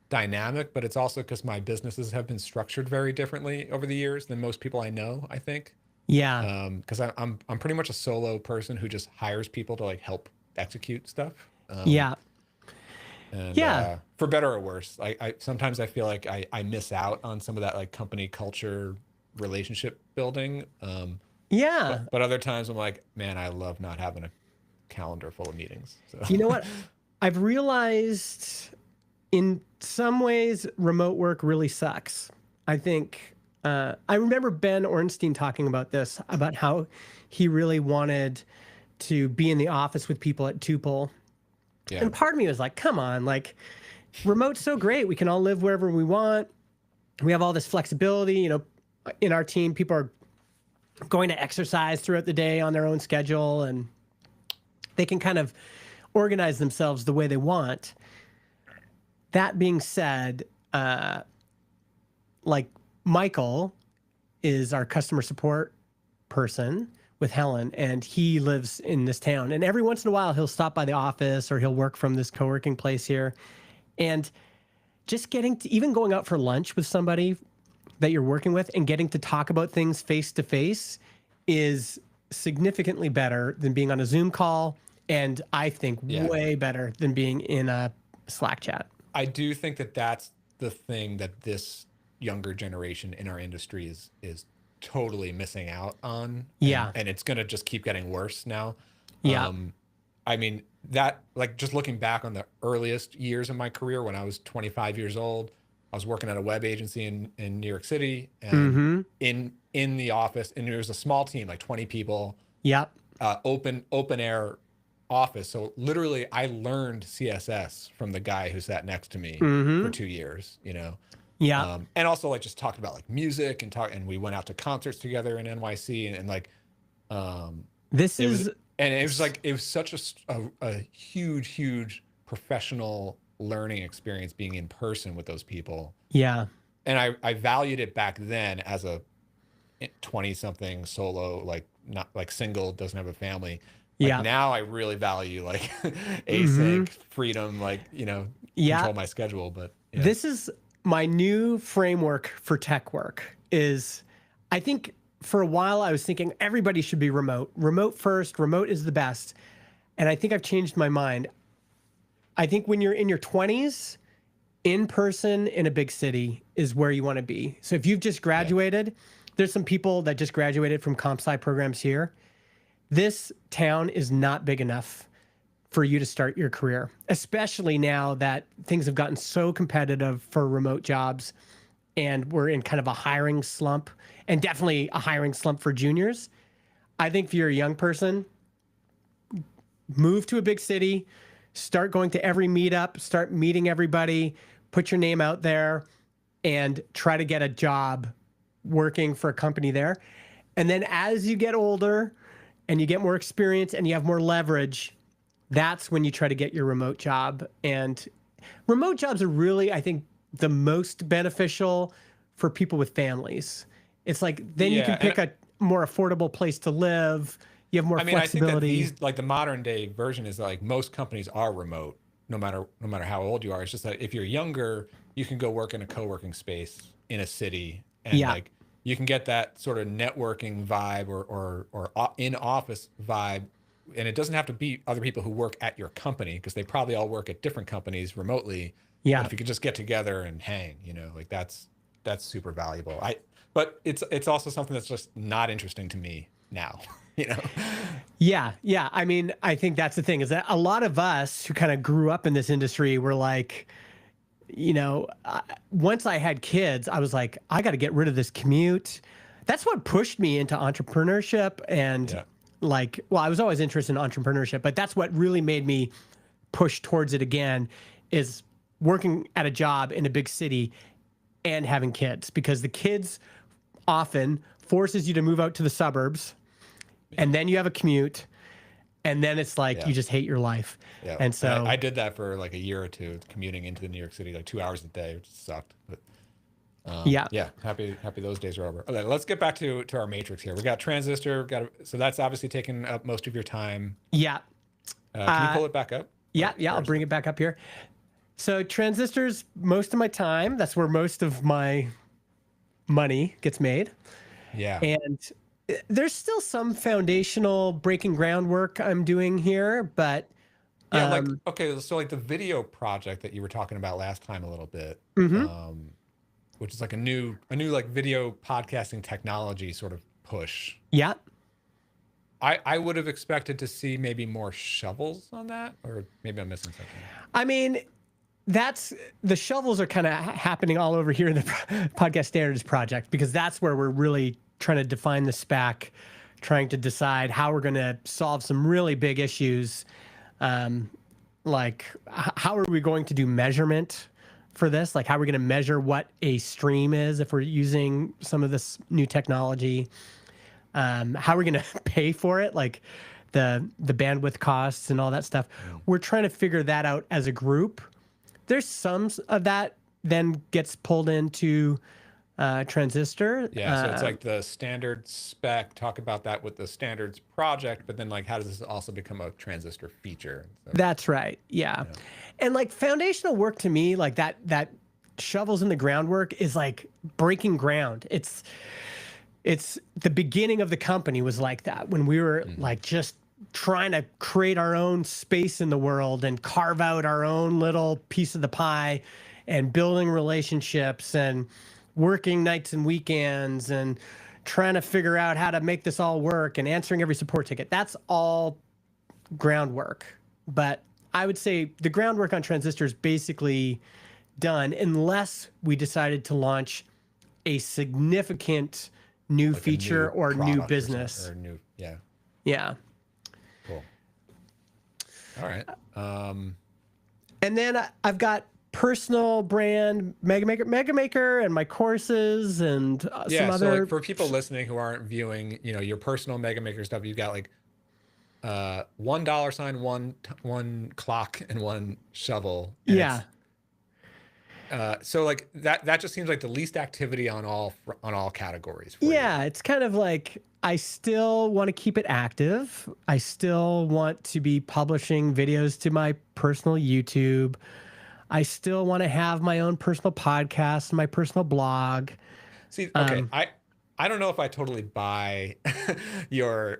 dynamic, but it's also because my businesses have been structured very differently over the years than most people I know, I think. Yeah. Because I'm pretty much a solo person who just hires people to like help execute stuff. Yeah. And, Yeah. For better or worse, I sometimes I feel like I miss out on some of that like company culture, relationship building. Yeah. But other times I'm like, man, I love not having a calendar full of meetings. So. You know what? I've realized in some ways remote work really sucks. I think I remember Ben Ornstein talking about this, about how he really wanted to be in the office with people at Tuple. Yeah. And part of me was like, come on, like remote's so great. We can all live wherever we want. We have all this flexibility. You know, in our team, people are going to exercise throughout the day on their own schedule, and they can kind of organize themselves the way they want. That being said, like Michael is our customer support person with Helen, and he lives in this town. And every once in a while, he'll stop by the office or he'll work from this co-working place here. And just getting to, even going out for lunch with somebody that you're working with and getting to talk about things face to face is significantly better than being on a Zoom call. And I think way better than being in a Slack chat. I do think that that's the thing that this younger generation in our industry is totally missing out on. And it's going to just keep getting worse now. I mean, that, like, just looking back on the earliest years of my career when I was 25 years old, I was working at a web agency in New York City, and in the office, and there was a small team, like 20 people. Open air office. So literally I learned CSS from the guy who sat next to me for 2 years, you know? And also like just talked about like music and we went out to concerts together in NYC and like, it was like, it was such a huge professional learning experience being in person with those people. And I valued it back then as a 20 something solo, like not like single, doesn't have a family. Like now I really value like async freedom, like, you know, control my schedule. But this is my new framework for tech work is, I think for a while I was thinking everybody should be remote first, remote is the best. And I think I've changed my mind. I think when you're in your 20s, in person in a big city is where you want to be. So if you've just graduated, there's some people that just graduated from comp sci programs here. This town is not big enough for you to start your career, especially now that things have gotten so competitive for remote jobs. and we're in kind of a hiring slump, and definitely a hiring slump for juniors. I think if you're a young person, move to a big city, start going to every meetup, start meeting everybody, put your name out there, and try to get a job working for a company there. And then as you get older and you get more experience and you have more leverage, that's when you try to get your remote job. And remote jobs are really, I think, the most beneficial for people with families. It's like then you can pick a more affordable place to live. You have more flexibility. I think that like the modern day version is like most companies are remote, no matter how old you are. It's just that if you're younger, you can go work in a co-working space in a city, and like you can get that sort of networking vibe or in office vibe, and it doesn't have to be other people who work at your company, because they probably all work at different companies remotely. But if you could just get together and hang, like that's super valuable. But it's also something that's just not interesting to me now. Yeah. I mean, I think that's the thing, is that a lot of us who kind of grew up in this industry were like, once I had kids, I was like, I got to get rid of this commute. That's what pushed me into entrepreneurship. And I was always interested in entrepreneurship, but that's what really made me push towards it again, is working at a job in a big city and having kids, because the kids often forces you to move out to the suburbs, and then you have a commute, and then it's like you just hate your life. And so I did that for like a year or two, commuting into New York City like 2 hours a day, which sucked. But happy those days are over. Okay, let's get back to our matrix here. We got Transistor, so that's obviously taken up most of your time. Can you pull it back up? I'll bring it back up here. So Transistor's most of my time. That's where most of my money gets made. And there's still some foundational breaking groundwork I'm doing here, but so like the video project that you were talking about last time a little bit, which is like a new like video podcasting technology sort of push. I would have expected to see maybe more shovels on that, or maybe I'm missing something. I mean, the shovels are kind of happening all over here in the podcast standards project, because that's where we're really trying to define the spec, trying to decide how we're going to solve some really big issues. Like how are we going to do measurement for this? Like how are we going to measure what a stream is if we're using some of this new technology? How are we going to pay for it? Like the bandwidth costs and all that stuff. We're trying to figure that out as a group. There's some of that then gets pulled into Transistor. So it's like the standard spec, talk about that with the standards project, but then like how does this also become a Transistor feature? So, that's right. And like foundational work to me, like that shovels in the groundwork is like breaking ground. It's the beginning of the company was like that, when we were like just trying to create our own space in the world and carve out our own little piece of the pie, and building relationships and working nights and weekends and trying to figure out how to make this all work and answering every support ticket. That's all groundwork. But I would say the groundwork on Transistor is basically done, unless we decided to launch a significant new feature or new business. Or new, Cool. All right. And then I've got personal brand Mega Maker and my courses and some other. So like for people listening who aren't viewing, your personal Mega Maker stuff, you've got like $1 one clock, and one shovel. And so like that just seems like the least activity on all categories. For you. It's kind of like I still want to keep it active. I still want to be publishing videos to my personal YouTube. I still want to have my own personal podcast, my personal blog. See, okay, I don't know if I totally buy your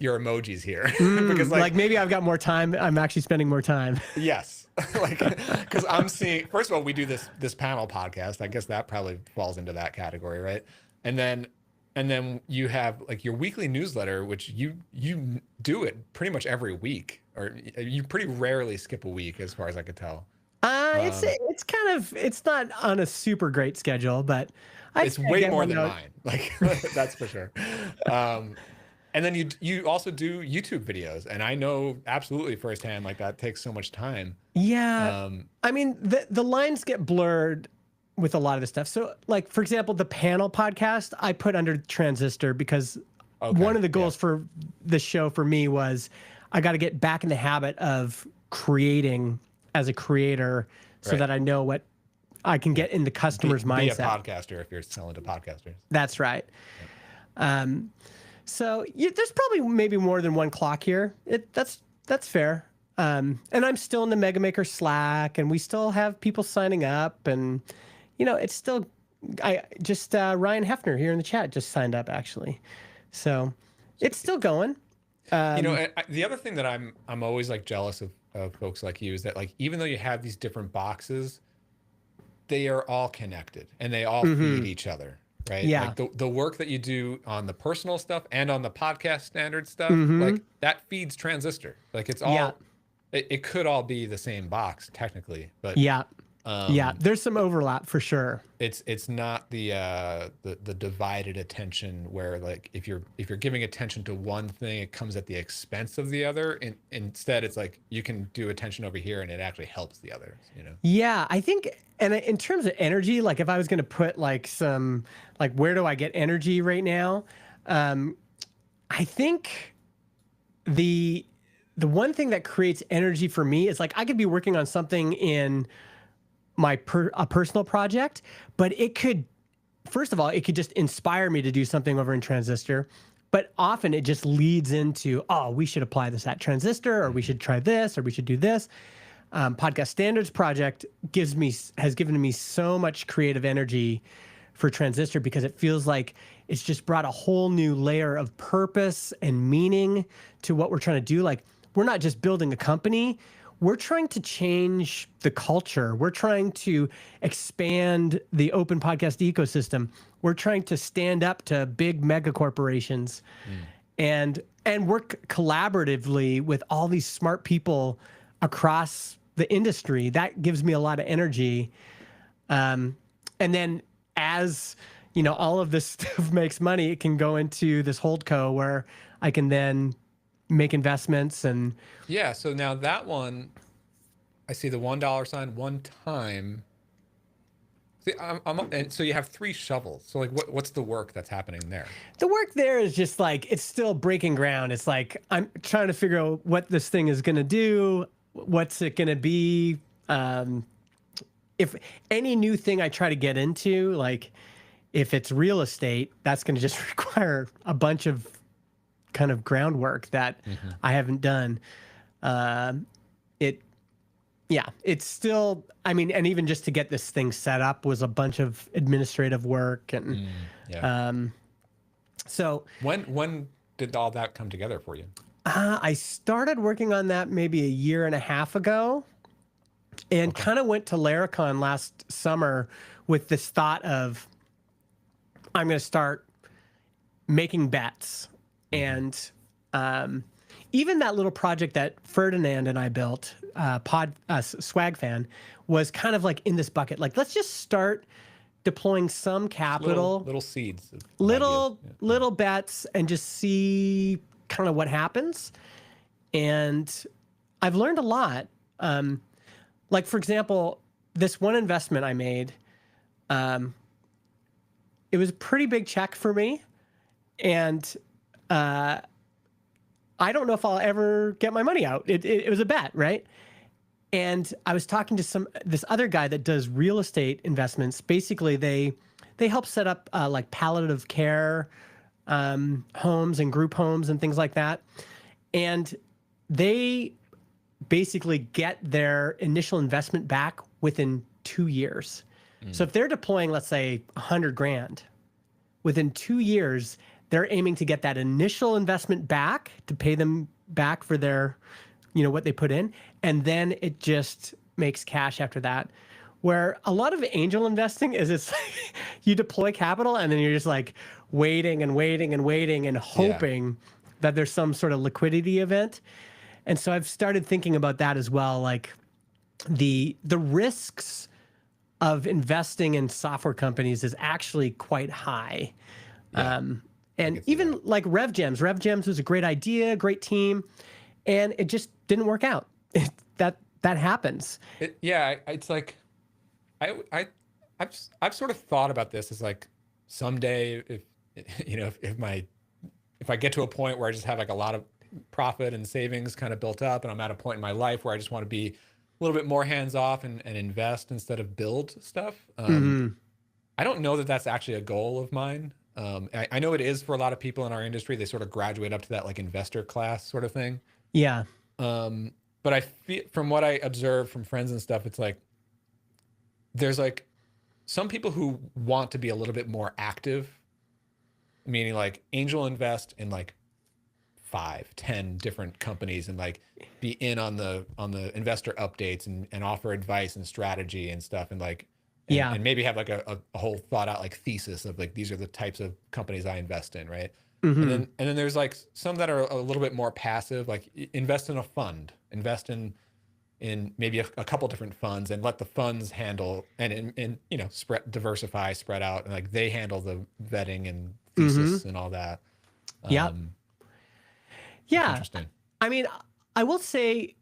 emojis here because like maybe I've got more time. I'm actually spending more time. Yes, like because I'm seeing. First of all, we do this panel podcast. I guess that probably falls into that category, right? And then you have like your weekly newsletter, which you do it pretty much every week, or you pretty rarely skip a week, as far as I could tell. It's it's not on a super great schedule, but It's way get more one than out. mine. Like that's for sure. And then you also do YouTube videos, and I know absolutely firsthand like that takes so much time. Yeah. Um, I mean, the lines get blurred with a lot of this stuff. So, like, for example, the panel podcast I put under Transistor because one okay, of the yeah, goals for the show for me was I got to get back in the habit of creating as a creator so right. that I know what I can get in the customer's Be a mindset. podcaster if you're selling to podcasters. That's right. Yep. So there's probably maybe more than one clock here. That's fair. And I'm still in the Mega Maker Slack, and we still have people signing up, and it's still. I just Ryan Hefner here in the chat just signed up actually, so it's still going. The other thing that I'm always like jealous of folks like you is that like even though you have these different boxes, they are all connected and they all feed each other, right? Yeah. Like the work that you do on the personal stuff and on the podcast standard stuff, like that feeds Transistor. Like it's all, Yeah. it could all be the same box technically, but Yeah. Yeah. There's some overlap for sure. it's not the divided attention where like if you're giving attention to one thing, it comes at the expense of the other. And instead, it's like you can do attention over here, and it actually helps the others. Yeah, I think, and in terms of energy, like if I was going to put like some, like where do I get energy right now? I think the one thing that creates energy for me is like I could be working on something in my a personal project, but it could, first of all, it could just inspire me to do something over in Transistor. But often it just leads into, oh, we should apply this at Transistor, or we should try this, or we should do this. Podcast Standards project has given me so much creative energy for Transistor because it feels like it's just brought a whole new layer of purpose and meaning to what we're trying to do. Like we're not just building a company. We're trying to change the culture. We're trying to expand the open podcast ecosystem. We're trying to stand up to big mega corporations and work collaboratively with all these smart people across the industry. That gives me a lot of energy. And then as all of this stuff makes money, it can go into this holdco where I can then make investments and Yeah. So now that one, I see the $1 sign one time. See, and so you have 3 shovels. So like, what's the work that's happening there? the work there is just like it's still breaking ground. It's like I'm trying to figure out what this thing is going to do. What's it going to be? If any new thing I try to get into, like if it's real estate, that's going to just require a bunch of kind of groundwork that I haven't done. It's still, I mean, and even just to get this thing set up was a bunch of administrative work. And so when did all that come together for you? I started working on that maybe a year and a half ago and kind of went to Laracon last summer with this thought of I'm going to start making bets. And even that little project that Ferdinand and I built, Swag Fan, was kind of like in this bucket. Like, let's just start deploying some capital, little seeds, little bets, and just see kind of what happens. And I've learned a lot. Like, for example, this one investment I made, it was a pretty big check for me. And I don't know if I'll ever get my money out. It was a bet, right? And I was talking to this other guy that does real estate investments. Basically, they help set up like palliative care homes and group homes and things like that. And they basically get their initial investment back within 2 years. So if they're deploying, let's say, 100 grand, within 2 years, they're aiming to get that initial investment back to pay them back for their, what they put in. And then it just makes cash after that. Where a lot of angel investing is it's like you deploy capital and then you're just like waiting and waiting and waiting and hoping that there's some sort of liquidity event. And so I've started thinking about that as well. Like the risks of investing in software companies is actually quite high. Yeah, I And can see even that. like RevGems was a great idea, great team, and it just didn't work out. That happens. It's like I I've sort of thought about this as like someday if if I get to a point where I just have like a lot of profit and savings kind of built up and I'm at a point in my life where I just want to be a little bit more hands off and invest instead of build stuff. Hmm. I don't know that that's actually a goal of mine. I know it is for a lot of people in our industry. They sort of graduate up to that like investor class sort of thing. Yeah. Um, but I feel from what I observe from friends and stuff, it's like there's like some people who want to be a little bit more active, meaning like angel invest in like 5, 10 different companies and like be in on the investor updates and offer advice and strategy and stuff and like Yeah. and maybe have like a whole thought out like thesis of like these are the types of companies I invest in, right? Hmm. And then there's like some that are a little bit more passive, like invest in a fund, invest in maybe a couple different funds and let the funds handle and spread diversify, spread out, and like they handle the vetting and Hmm. thesis and all that. Yep. Um, it's Yeah. interesting. I mean, I will say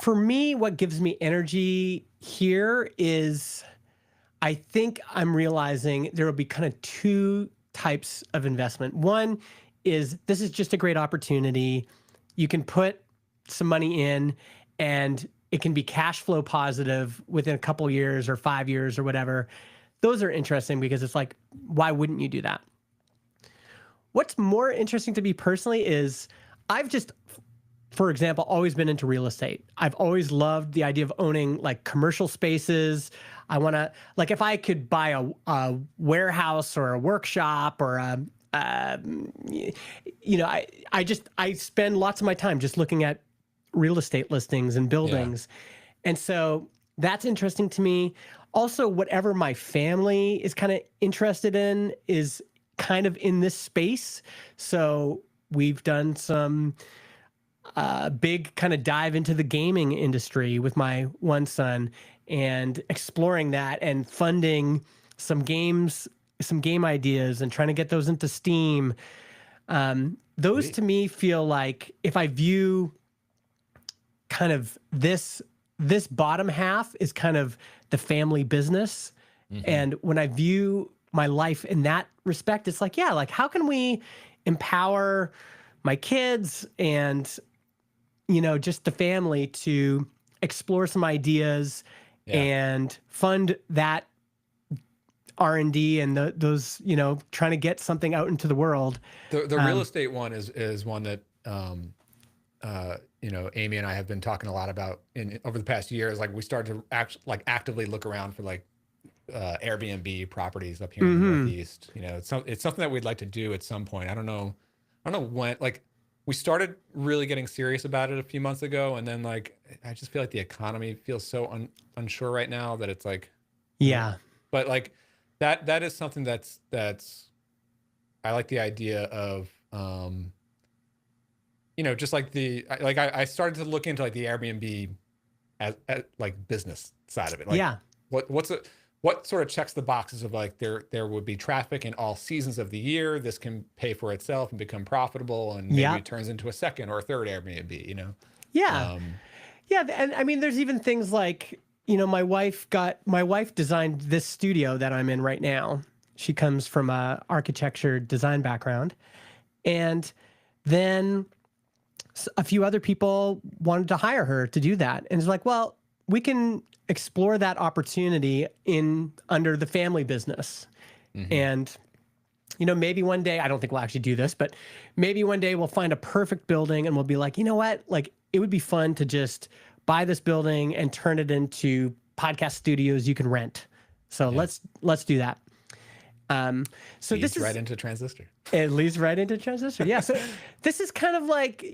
for me, what gives me energy here is I think I'm realizing there will be kind of two types of investment. One is this is just a great opportunity. You can put some money in and it can be cash flow positive within a couple years or 5 years or whatever. Those are interesting because it's like, why wouldn't you do that? What's more interesting to me personally is I've just, for example, always been into real estate. I've always loved the idea of owning like commercial spaces. I want to, like, if I could buy a warehouse or a workshop or I spend lots of my time just looking at real estate listings and Yeah. buildings. And so that's interesting to me. Also, whatever my family is kind of interested in is kind of in this space. So we've done some big kind of dive into the gaming industry with my one son and exploring that and funding some games, some game ideas and trying to get those into Steam. Those Sweet. to me feel like if I view kind of this bottom half is kind of the family business. Hmm. And when I view my life in that respect, it's like, yeah, like how can we empower my kids and just the family to explore some ideas Yeah. and fund that R&D and those, trying to get something out into the world. The real Um, estate one is one that Amy and I have been talking a lot about in over the past year. Is like we started to actively look around for like Airbnb properties up here in the mhm. Northeast. It's something that we'd like to do at some point. I don't know when. Like we started really getting serious about it a few months ago, and then like I just feel like the economy feels so unsure right now that it's like, uh, Yeah. but like that is something that's I like the idea of just like I started to look into like the Airbnb as like business side of it. Like Yeah. what sort of checks the boxes of like there would be traffic in all seasons of the year. This can pay for itself and become profitable, and maybe Yeah. it turns into a second or a third Airbnb. Yeah. Um, Yeah. And I mean, there's even things like, my wife designed this studio that I'm in right now. She comes from a architecture design background. And then a few other people wanted to hire her to do that. And it's like, well, we can explore that opportunity in under the family business. mhm. And maybe one day, I don't think we'll actually do this, but maybe one day we'll find a perfect building and we'll be like, you know what? Like it would be fun to just buy this building and turn it into podcast studios you can rent. So Yeah, let's do that. So this feeds right is into Transistor. it leads right into transistor. Yeah. So this is kind of like,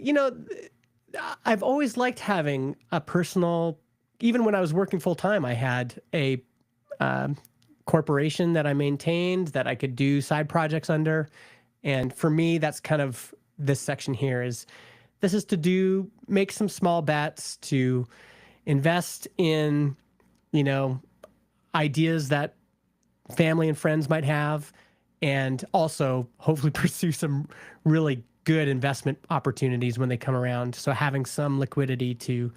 I've always liked having a personal, even when I was working full time, I had a um, corporation that I maintained that I could do side projects under. And for me, that's kind of this section here is this is to make some small bets to invest in, you know, ideas that family and friends might have, and also hopefully pursue some really good investment opportunities when they come around. So having some liquidity to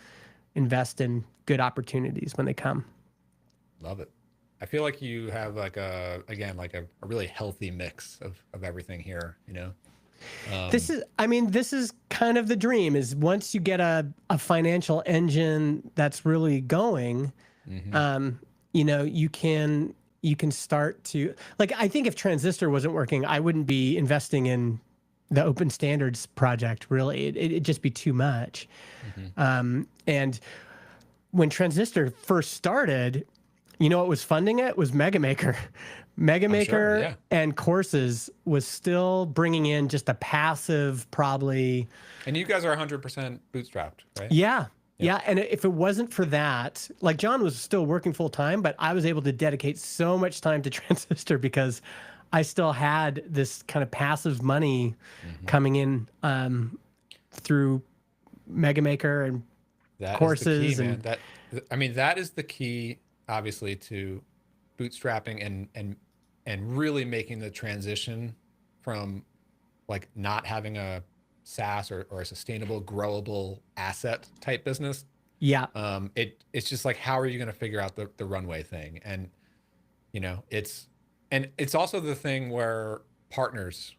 invest in good opportunities when they come. Love it. I feel like you have like a really healthy mix of everything here, you know? This is, I mean, this is kind of the dream, is once you get a financial engine that's really going, you know, you can start to, like, I think if Transistor wasn't working, I wouldn't be investing in the open standards project, really. It'd just be too much. And when Transistor first started, you know what was funding it? Was MegaMaker. MegaMaker sure, yeah. and Courses was still bringing in just a passive, probably. And you guys are 100% bootstrapped, right? Yeah. Yeah. And if it wasn't for that, like John was still working full time, but I was able to dedicate so much time to Transistor because I still had this kind of passive money coming in through MegaMaker and That Courses. is the key, and man. That is the key, obviously, to bootstrapping and really making the transition from like not having a SaaS or a sustainable, growable asset type business. yeah. It's just like, how are you going to figure out the runway thing? And you know, it's also the thing where partners,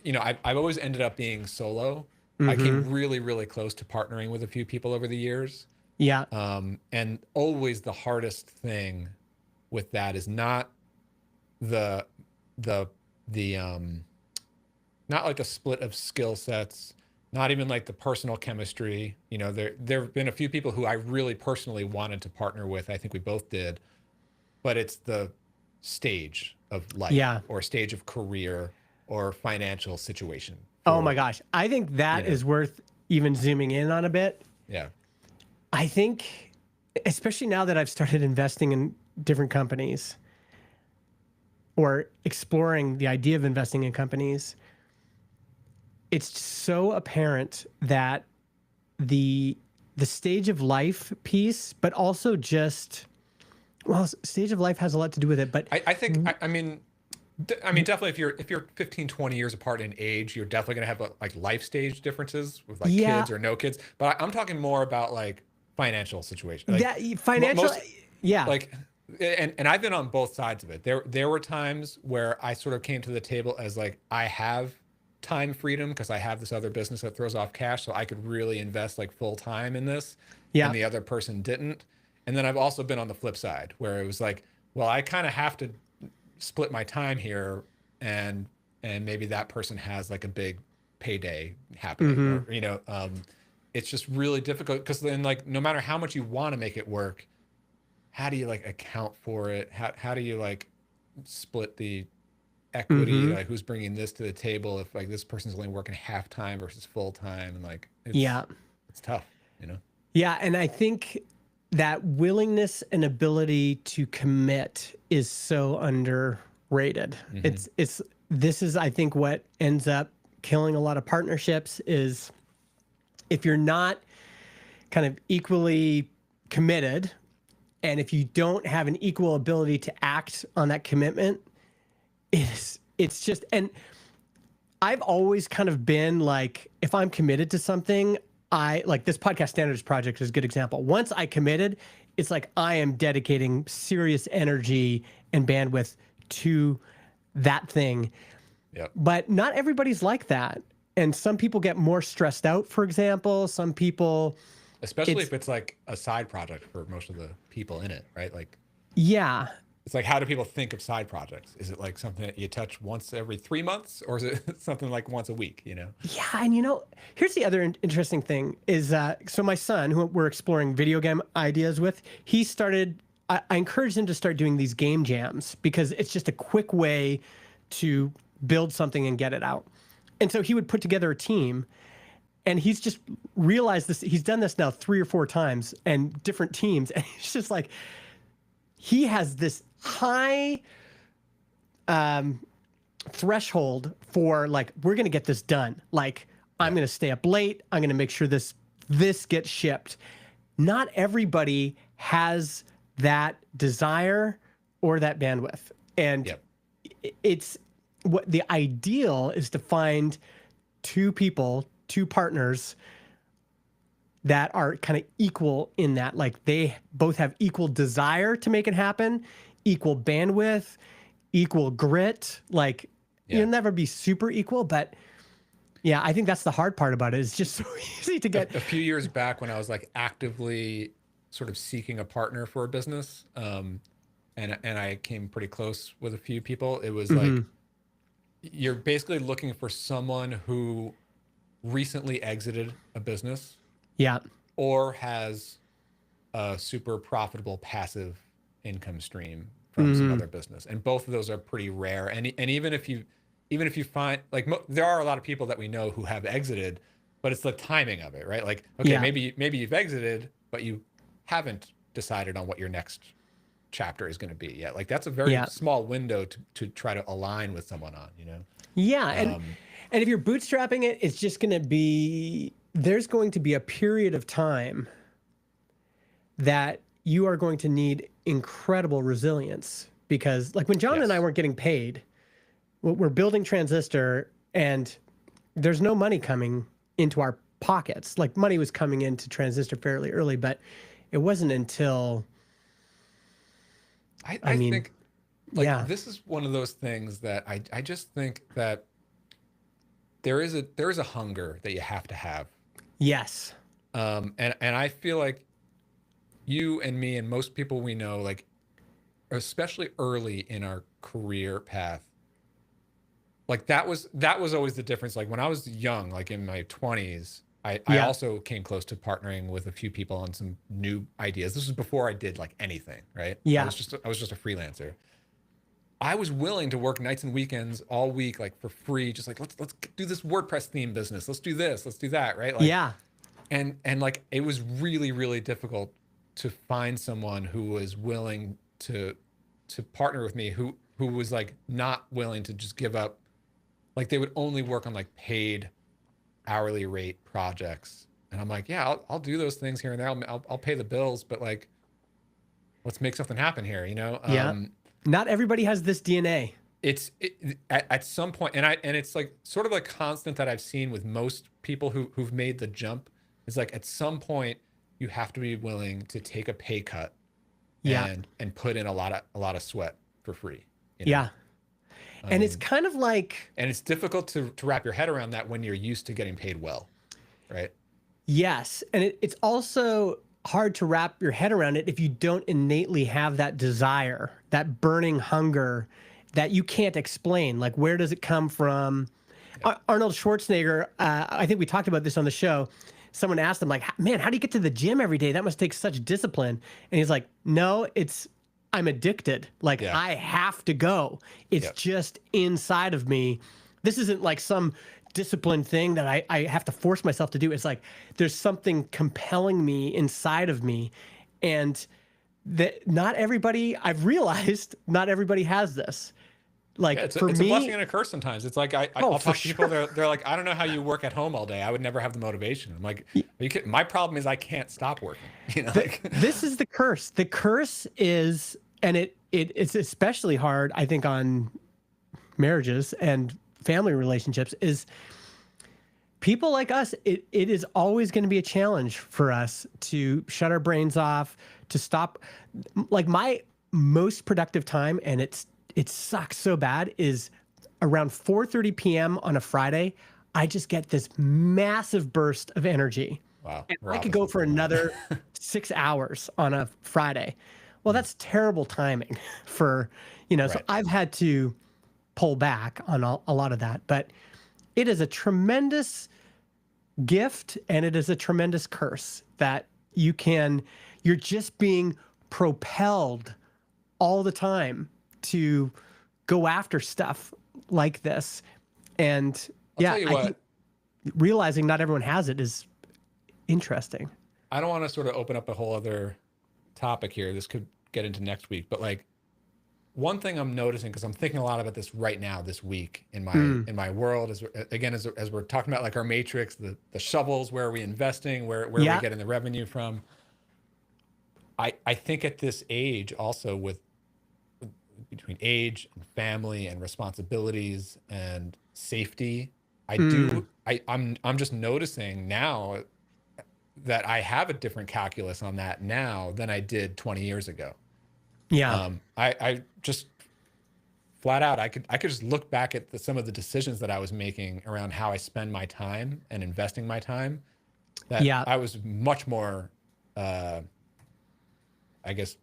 you know, I've always ended up being solo. I came really, really close to partnering with a few people over the years. Yeah. And always the hardest thing with that is not the not like a split of skill sets, not even like the personal chemistry. You know, there have been a few people who I really personally wanted to partner with. I think we both did, but it's the stage of life or stage of career or financial situation. Oh my gosh. I think that is worth even zooming in on a bit. Yeah. I think, especially now that I've started investing in different companies or exploring the idea of investing in companies, it's so apparent that the stage of life piece, but also just, well, stage of life has a lot to do with it, but I think, I mean, definitely if you're 15, 20 years apart in age, you're definitely going to have like life stage differences with like kids or no kids. But I'm talking more about like financial situation. Like that financial, like, and I've been on both sides of it. There were times where I sort of came to the table as like, I have time freedom because I have this other business that throws off cash, so I could really invest like full time in this. And the other person didn't. And then I've also been on the flip side where it was like, well, I kind of have to split my time here, and maybe that person has like a big payday happening, or, you know, it's just really difficult because then like no matter how much you want to make it work, how do you like account for it? How do you like split the equity? Like who's bringing this to the table if like this person's only working half time versus full time, and like it's tough, you know? Yeah, and I think that willingness and ability to commit is so underrated. This is I think what ends up killing a lot of partnerships is if you're not kind of equally committed, and if you don't have an equal ability to act on that commitment, it's just, and I've always kind of been like, if I'm committed to something, I like this podcast standards project is a good example. Once I committed, it's like I am dedicating serious energy and bandwidth to that thing. Yep. But not everybody's like that. And some people get more stressed out, for example. Some people, especially if it's like a side project for most of the people in it, right? Like, yeah. It's like, how do people think of side projects? Is it like something that you touch once every 3 months, or is it something like once a week, you know? Yeah. And you know, here's the other interesting thing is, so my son, who we're exploring video game ideas with, he started, I encouraged him to start doing these game jams because it's just a quick way to build something and get it out. And so he would put together a team, and he's just realized this. He's done this now 3 or 4 times and different teams. And he's just like, he has this high threshold for like, we're going to get this done. Like, I'm going to stay up late. I'm going to make sure this gets shipped. Not everybody has that desire or that bandwidth. And Yep. it's what the ideal is to find two people, two partners that are kind of equal in that, like they both have equal desire to make it happen, equal bandwidth, equal grit. Like you'll never be super equal, but yeah, I think that's the hard part about it. It's just so easy to get. A few years back when I was like actively sort of seeking a partner for a business, and I came pretty close with a few people, it was like you're basically looking for someone who recently exited a business, Yeah. or has a super profitable passive income stream from some other business, and both of those are pretty rare. And even if you find like there are a lot of people that we know who have exited, but it's the timing of it, right? Like, okay, maybe you've exited, but you haven't decided on what your next chapter is going to be yet. Like that's a very small window to try to align with someone on, you know? Yeah. And if you're bootstrapping it, it's just going to be, there's going to be a period of time that you are going to need incredible resilience, because like when John and I weren't getting paid, we're building Transistor and there's no money coming into our pockets. Like money was coming into Transistor fairly early, but it wasn't until I think like this is one of those things that I just think that there is a hunger that you have to have. Yes. And I feel like you and me and most people we know, like especially early in our career path, like that was always the difference. Like when I was young, like in my 20s, I also came close to partnering with a few people on some new ideas. This was before I did like anything, right? Yeah. I was just a freelancer. I was willing to work nights and weekends all week, like for free, just like let's do this WordPress theme business. Let's do this, let's do that, right? Like, yeah. And like it was really, really difficult to find someone who was willing to partner with me, who was like not willing to just give up. Like they would only work on like paid hourly rate projects, and I'm like, yeah, I'll do those things here and there. I'll pay the bills, but like, let's make something happen here, you know? Not everybody has this DNA. It's at some point, and it's like sort of like constant that I've seen with most people who've made the jump. Is like at some point you have to be willing to take a pay cut, and put in a lot of sweat for free. You know? Yeah. And it's kind of like, and it's difficult to wrap your head around that when you're used to getting paid well, right? Yes. And it's also hard to wrap your head around it if you don't innately have that desire, that burning hunger that you can't explain. Like, where does it come from? Arnold Schwarzenegger, I think we talked about this on the show. Someone asked him, like, man, how do you get to the gym every day? That must take such discipline. And he's like, no, I'm addicted. Like, I have to go. It's just inside of me. This isn't like some disciplined thing that I have to force myself to do. It's like there's something compelling me inside of me. And that not everybody, I've realized, not everybody has this. Like it's for a me, blessing and a curse sometimes. It's like I'll talk to people. They're like, I don't know how you work at home all day. I would never have the motivation. I'm like, my problem is I can't stop working. You know, this is the curse. The curse is, and it's especially hard, I think, on marriages and family relationships, is people like us. It is always going to be a challenge for us to shut our brains off, to stop. Like my most productive time, and it sucks so bad, is around 4:30 p.m. on a Friday. I just get this massive burst of energy. Wow. And I could go for another 6 hours on a Friday. Well, that's terrible timing for, so I've had to pull back on a lot of that. But it is a tremendous gift, and it is a tremendous curse that you're just being propelled all the time to go after stuff like this. And tell you I what, think realizing not everyone has it is interesting. I don't want to sort of open up a whole other topic here. This could get into next week, but like one thing I'm noticing, because I'm thinking a lot about this right now, this week in my world, as we're talking about like our matrix, the shovels, where are we investing, where are we getting the revenue from? I think at this age also with between age and family and responsibilities and safety. I'm just noticing now that I have a different calculus on that now than I did 20 years ago. Yeah. I just flat out, I could just look back at some of the decisions that I was making around how I spend my time and investing my time, that Yeah. I was much more, I guess,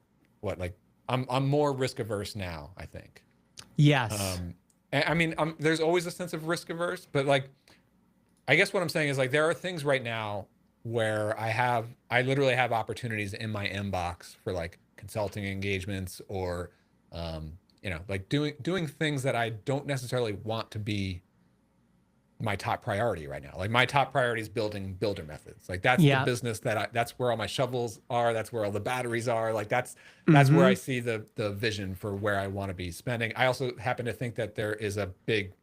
I'm more risk averse now, I think. Yes. I mean, there's always a sense of risk averse, but like, I guess what I'm saying is like, there are things right now where I literally have opportunities in my inbox for like consulting engagements or, like doing things that I don't necessarily want to be my top priority right now. Like my top priority is building builder methods. Like that's the business that's where all my shovels are. That's where all the batteries are. Like that's where I see the vision for where I want to be spending. I also happen to think that there is a big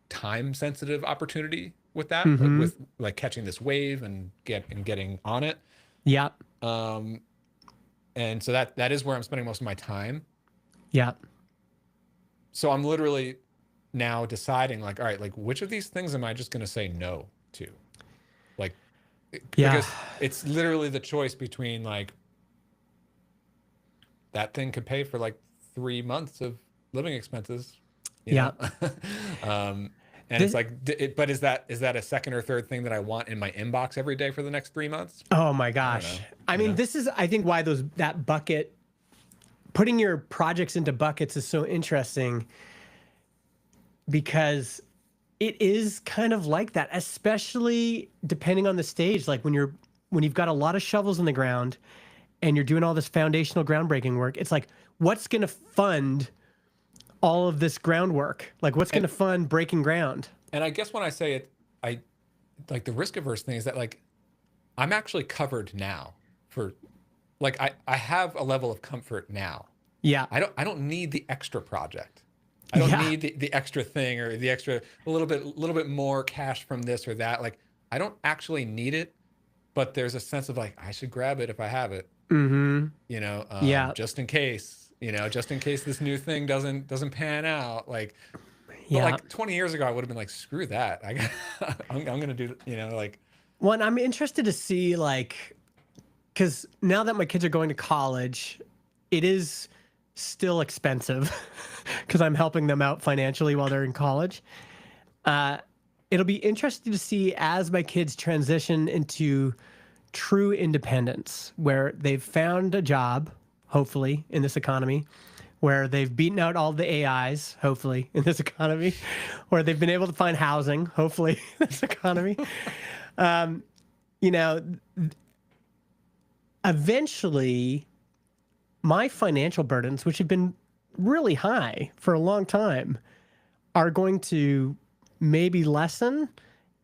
time sensitive opportunity with that, like with like catching this wave and getting on it. Yeah. And so that is where I'm spending most of my time. Yeah. So I'm literally now deciding like, all right, like which of these things am I just going to say no to? Like, because it's literally the choice between like, that thing could pay for like 3 months of living expenses. You know? And it's like, but is that a second or third thing that I want in my inbox every day for the next 3 months? Oh my gosh. I mean, this is, I think why that bucket, putting your projects into buckets is so interesting, because it is kind of like that, especially depending on the stage. Like when you've got a lot of shovels in the ground and you're doing all this foundational groundbreaking work, it's like, what's going to fund all of this groundwork? Like what's going to fund breaking ground? And I guess when I say it, I like the risk averse thing is that like, I'm actually covered now for like, I have a level of comfort now. Yeah. I don't need the extra project. I don't need the extra thing or the extra, a little bit more cash from this or that. Like I don't actually need it, but there's a sense of like, I should grab it if I have it, just in case, just in case this new thing doesn't pan out. Like, but like 20 years ago, I would have been like, screw that. I'm going to do, like. Well, and I'm interested to see like, because now that my kids are going to college, it is still expensive because I'm helping them out financially while they're in college. It'll be interesting to see as my kids transition into true independence, where they've found a job, hopefully, in this economy, where they've beaten out all the AIs, hopefully, in this economy, or they've been able to find housing, hopefully, in this economy. Eventually, my financial burdens, which have been really high for a long time, are going to maybe lessen.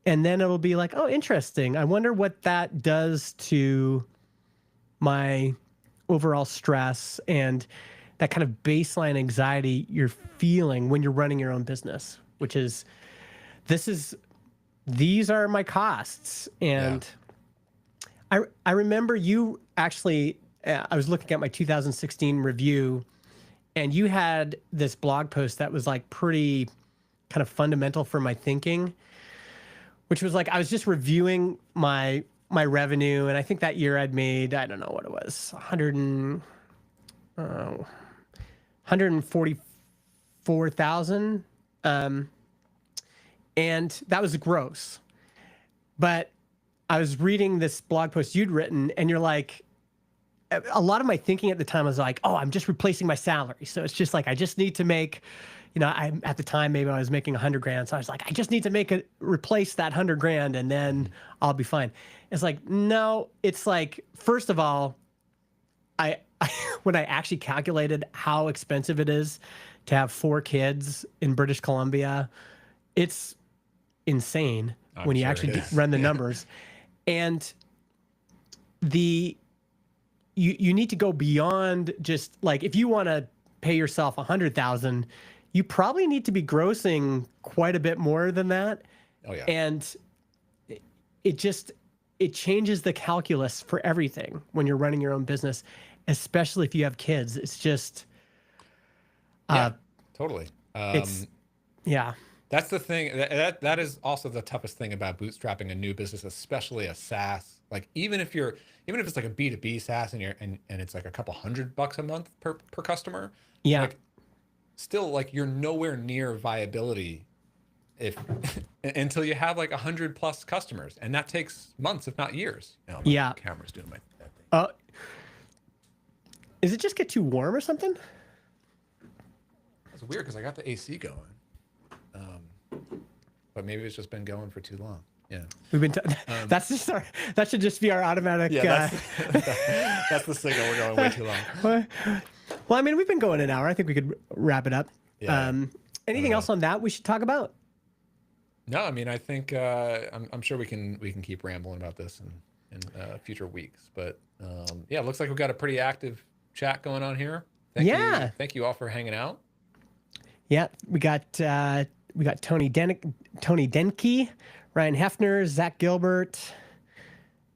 And then it'll be like, oh, interesting. I wonder what that does to my overall stress and that kind of baseline anxiety you're feeling when you're running your own business, which is, these are my costs. And I remember you actually, I was looking at my 2016 review, and you had this blog post that was like pretty kind of fundamental for my thinking, which was like, I was just reviewing my revenue. And I think that year I'd made, I don't know what it was, 144,000. And that was gross. But I was reading this blog post you'd written, and you're like, a lot of my thinking at the time was like, oh, I'm just replacing my salary. So it's just like, I just need to make, at the time, maybe I was making 100 grand. So I was like, I just need to replace that 100 grand and then I'll be fine. It's like, no, it's like, first of all, when I actually calculated how expensive it is to have 4 kids in British Columbia, it's insane when you actually run the numbers. And you need to go beyond just like, if you want to pay yourself 100,000, you probably need to be grossing quite a bit more than that. Oh yeah. And it changes the calculus for everything when you're running your own business, especially if you have kids. It's just, Yeah, totally. It's yeah. That's the thing. That is also the toughest thing about bootstrapping a new business, especially a SaaS. Like even if it's like a B2B SaaS and it's like a couple $100 a month per customer, Yeah. like still like you're nowhere near viability if until you have like 100+ customers, and that takes months, if not years. Now my Yeah. camera's doing my that thing. Does it just get too warm or something? That's weird because I got the AC going, but maybe it's just been going for too long. Yeah, We've been. That's just our. That should just be our automatic. yeah. That's the signal. We're going way too long. Well, I mean, we've been going an hour. I think we could wrap it up. Yeah. Anything else on that we should talk about? No, I mean, I think I'm sure we can keep rambling about this in future weeks. But yeah, it looks like we've got a pretty active chat going on here. Thank you all for hanging out. Yeah, we got Tony Denke, Ryan Hefner, Zach Gilbert,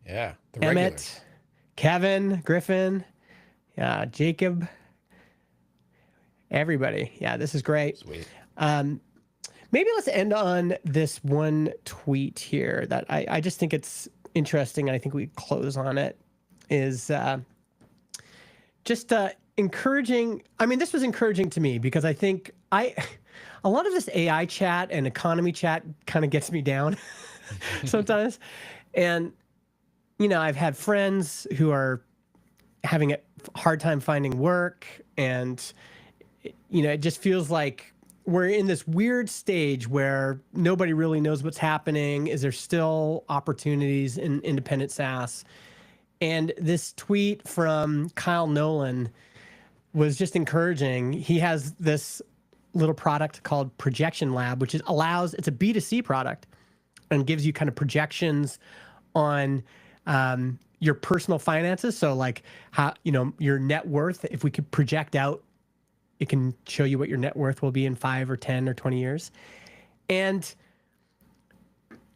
Yeah, the Emmett, regulars. Kevin Griffin, Jacob, everybody. Yeah, this is great. Sweet. Maybe let's end on this one tweet here that I just think it's interesting, and I think we close on it, is just encouraging. I mean, this was encouraging to me because I think a lot of this AI chat and economy chat kind of gets me down sometimes. And, you know, I've had friends who are having a hard time finding work, and, you know, it just feels like we're in this weird stage where nobody really knows what's happening. Is there still opportunities in independent SaaS? And this tweet from Kyle Nolan was just encouraging. He has this little product called Projection Lab, which it's a B2C product and gives you kind of projections on your personal finances. So like how, you know, your net worth, if we could project out, it can show you what your net worth will be in 5 or 10 or 20 years. And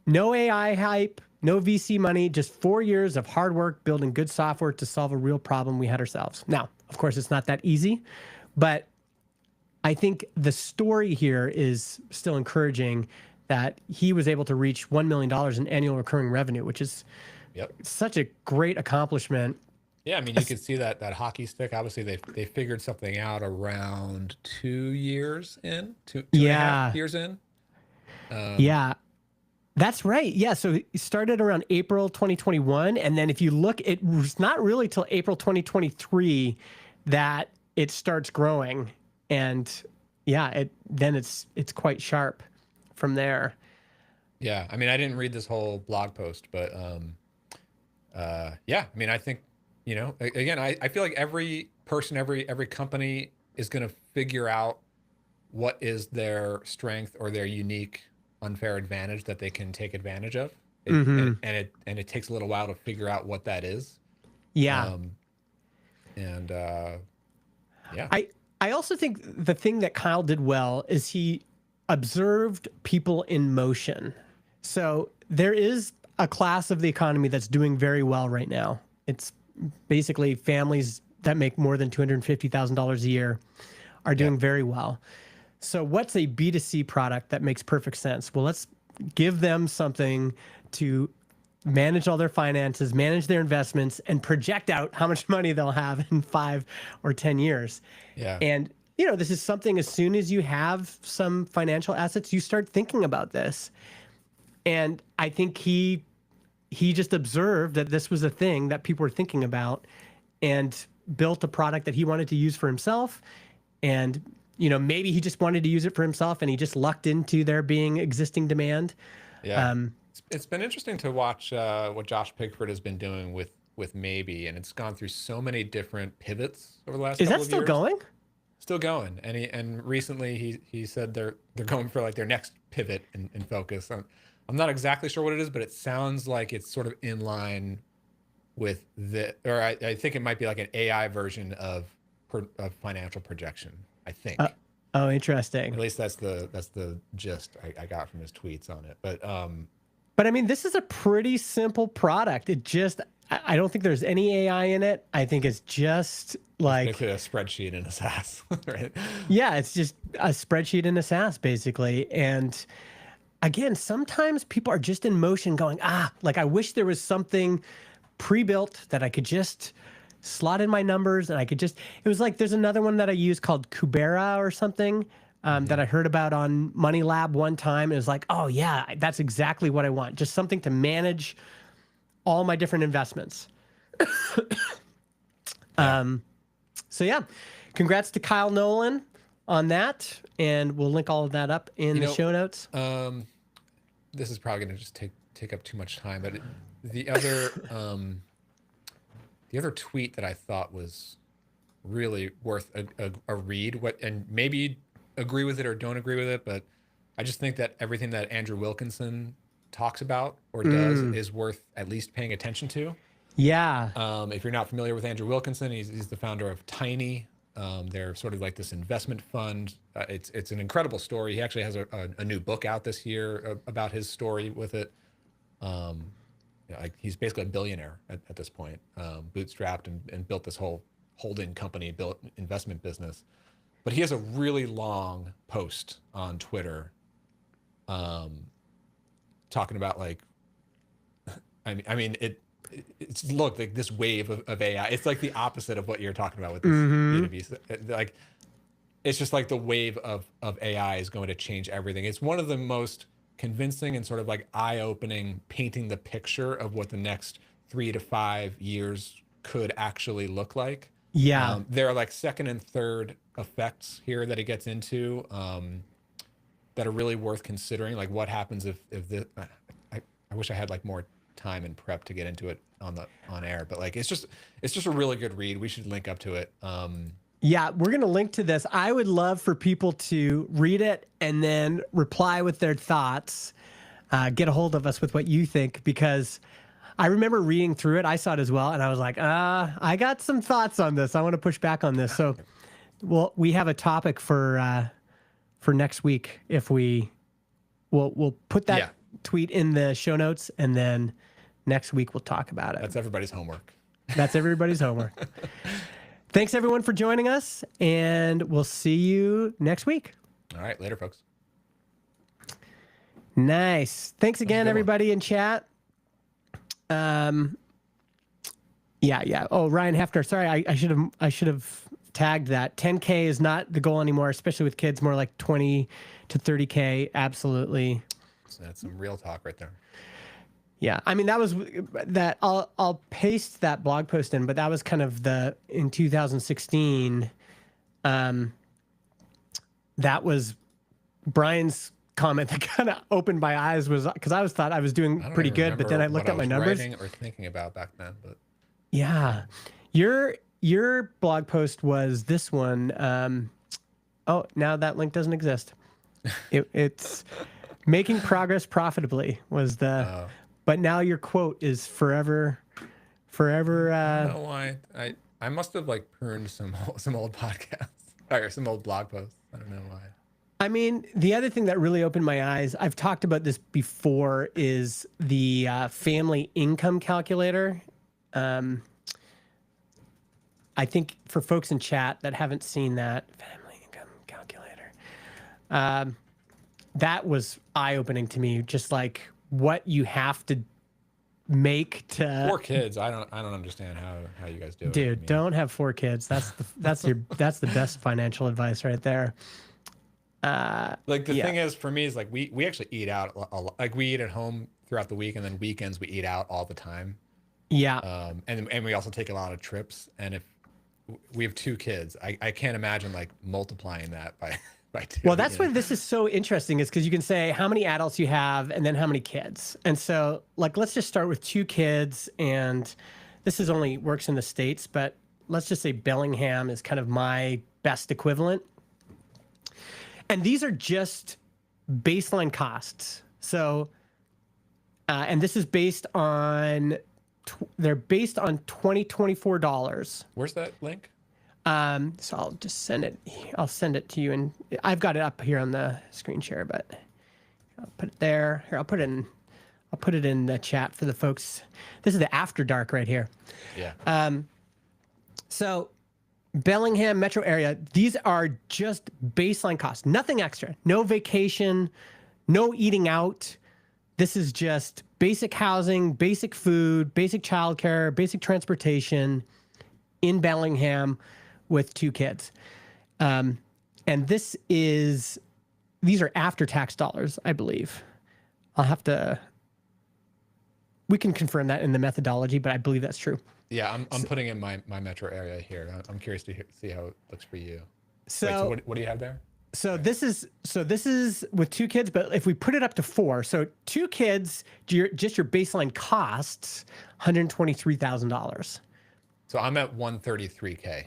no AI hype, no VC money, just 4 years of hard work building good software to solve a real problem we had ourselves. Now, of course, it's not that easy, but I think the story here is still encouraging that he was able to reach $1 million in annual recurring revenue, which is such a great accomplishment. Yeah, I mean, you could see that hockey stick. Obviously, they figured something out around 2 years in, two and a half years in. Yeah, that's right. Yeah, so it started around April 2021, and then if you look, it was not really till April 2023 that it starts growing, and yeah, then it's quite sharp from there. Yeah, I mean, I didn't read this whole blog post, but yeah, I mean, I think, you know, again, I feel like every person, every company is going to figure out what is their strength or their unique unfair advantage that they can take advantage of. And it takes a little while to figure out what that is. Yeah. Yeah. I also think the thing that Kyle did well is he observed people in motion. So there is a class of the economy that's doing very well right now. It's basically families that make more than $250,000 a year are doing very well. So what's a B2C product that makes perfect sense? Well, let's give them something to manage all their finances, manage their investments, and project out how much money they'll have in 5 or 10 years. Yeah. And, you know, this is something, as soon as you have some financial assets, you start thinking about this. And I think he just observed that this was a thing that people were thinking about and built a product that he wanted to use for himself. And, you know, maybe he just wanted to use it for himself and he just lucked into there being existing demand. Yeah. It's been interesting to watch what Josh Pigford has been doing with Maybe, and it's gone through so many different pivots over the last couple of years. Is that still going? Still going. And recently he said they're going for like their next pivot and focus. I'm not exactly sure what it is, but it sounds like it's sort of in line with I think it might be like an AI version of financial projection, I think. Oh, interesting. At least that's the gist I got from his tweets on it. But I mean, this is a pretty simple product. I don't think there's any AI in it. I think it's just like basically a spreadsheet in a SaaS, right? yeah, it's just a spreadsheet in a SaaS basically. And again, sometimes people are just in motion going, like I wish there was something pre-built that I could just slot in my numbers and I could just, it was like, there's another one that I use called Kubera or something that I heard about on Money Lab one time. It was like, oh yeah, that's exactly what I want. Just something to manage all my different investments. So yeah, congrats to Kyle Nolan on that. And we'll link all of that up in the show notes. This is probably going to just take up too much time, but the other tweet that I thought was really worth a read, and maybe agree with it or don't agree with it, but I just think that everything that Andrew Wilkinson talks about or does is worth at least paying attention to. Yeah. If you're not familiar with Andrew Wilkinson, he's the founder of Tiny. They're sort of like this investment fund. It's an incredible story. He actually has a new book out this year about his story with it. Like he's basically a billionaire at this point, bootstrapped and built this whole holding company, built investment business. But he has a really long post on Twitter talking about like, I mean, it's look like this wave of AI. It's like the opposite of what you're talking about with this B2B. Like, it's just like the wave of AI is going to change everything. It's one of the most convincing and sort of like eye-opening, painting the picture of what the next 3 to 5 years could actually look like. Yeah. There are like second and third effects here that it gets into that are really worth considering. Like what happens if this, I wish I had like more time and prep to get into it on air, but like it's just a really good read. We should link up to it. Yeah, we're going to link to this. I would love for people to read it and then reply with their thoughts. Get a hold of us with what you think, because I remember reading through it. I saw it as well, and I was like, I got some thoughts on this. I want to push back on this. So, we have a topic for next week. If we'll put that tweet in the show notes, and then next week we'll talk about it. That's everybody's homework. That's everybody's homework. Thanks, everyone, for joining us, and we'll see you next week. All right. Later, folks. Nice. Thanks again, everybody in chat. Yeah. Oh, Ryan Hefner. Sorry, I should have tagged that. 10K is not the goal anymore, especially with kids. More like 20 to 30K. Absolutely. So that's some real talk right there. Yeah, I mean that. I'll paste that blog post in, but that was kind of in 2016. That was Brian's comment that kind of opened my eyes, was because I thought I was doing pretty good, but then I looked at my numbers. Writing or thinking about back then, but yeah, your blog post was this one. Oh, now that link doesn't exist. It's making progress proprofitably was the. But now your quote is forever. I don't know why. I must have like pruned some old podcasts or some old blog posts. I don't know why. I mean, the other thing that really opened my eyes, I've talked about this before, is the family income calculator. I think for folks in chat that haven't seen that, family income calculator, that was eye-opening to me. Just like what you have to make to 4 kids. I don't understand how you guys do it. Dude, don't have 4 kids. That's the best financial advice right there. Like the thing is, for me, is like we actually eat out a lot. Like we eat at home throughout the week, and then weekends we eat out all the time. Yeah. And we also take a lot of trips. And if we have 2 kids, I can't imagine like multiplying that by 2. Well, that's why this is so interesting, is because you can say how many adults you have and then how many kids. And so like, let's just start with 2 kids, and this is only works in the States, but let's just say Bellingham is kind of my best equivalent. And these are just baseline costs. So, and this is based on, they're based on $2024. Where's that link? So I'll just send it. I'll send it to you, and I've got it up here on the screen share, but I'll put it there. Here, I'll I'll put it in the chat for the folks. This is the after dark right here. Yeah. So Bellingham metro area, these are just baseline costs, nothing extra, no vacation, no eating out. This is just basic housing, basic food, basic childcare, basic transportation in Bellingham with 2 kids. And these are after-tax dollars, I believe. We can confirm that in the methodology, but I believe that's true. Yeah, I'm putting in my metro area here. I'm curious to see how it looks for you. So, Wait, so what do you have there? So this is with 2 kids, but if we put it up to 4, so 2 kids, just your baseline costs, $123,000. So I'm at 133K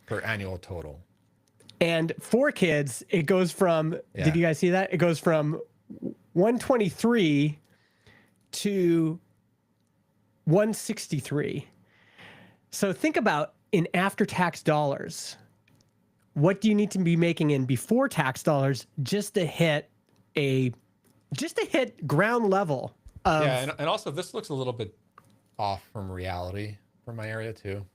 per annual total. And 4 kids, it goes from, Did you guys see that? It goes from 123 to 163. So think about in after-tax dollars, what do you need to be making in before tax dollars just to hit ground level of... Yeah, and also this looks a little bit off from reality for my area too.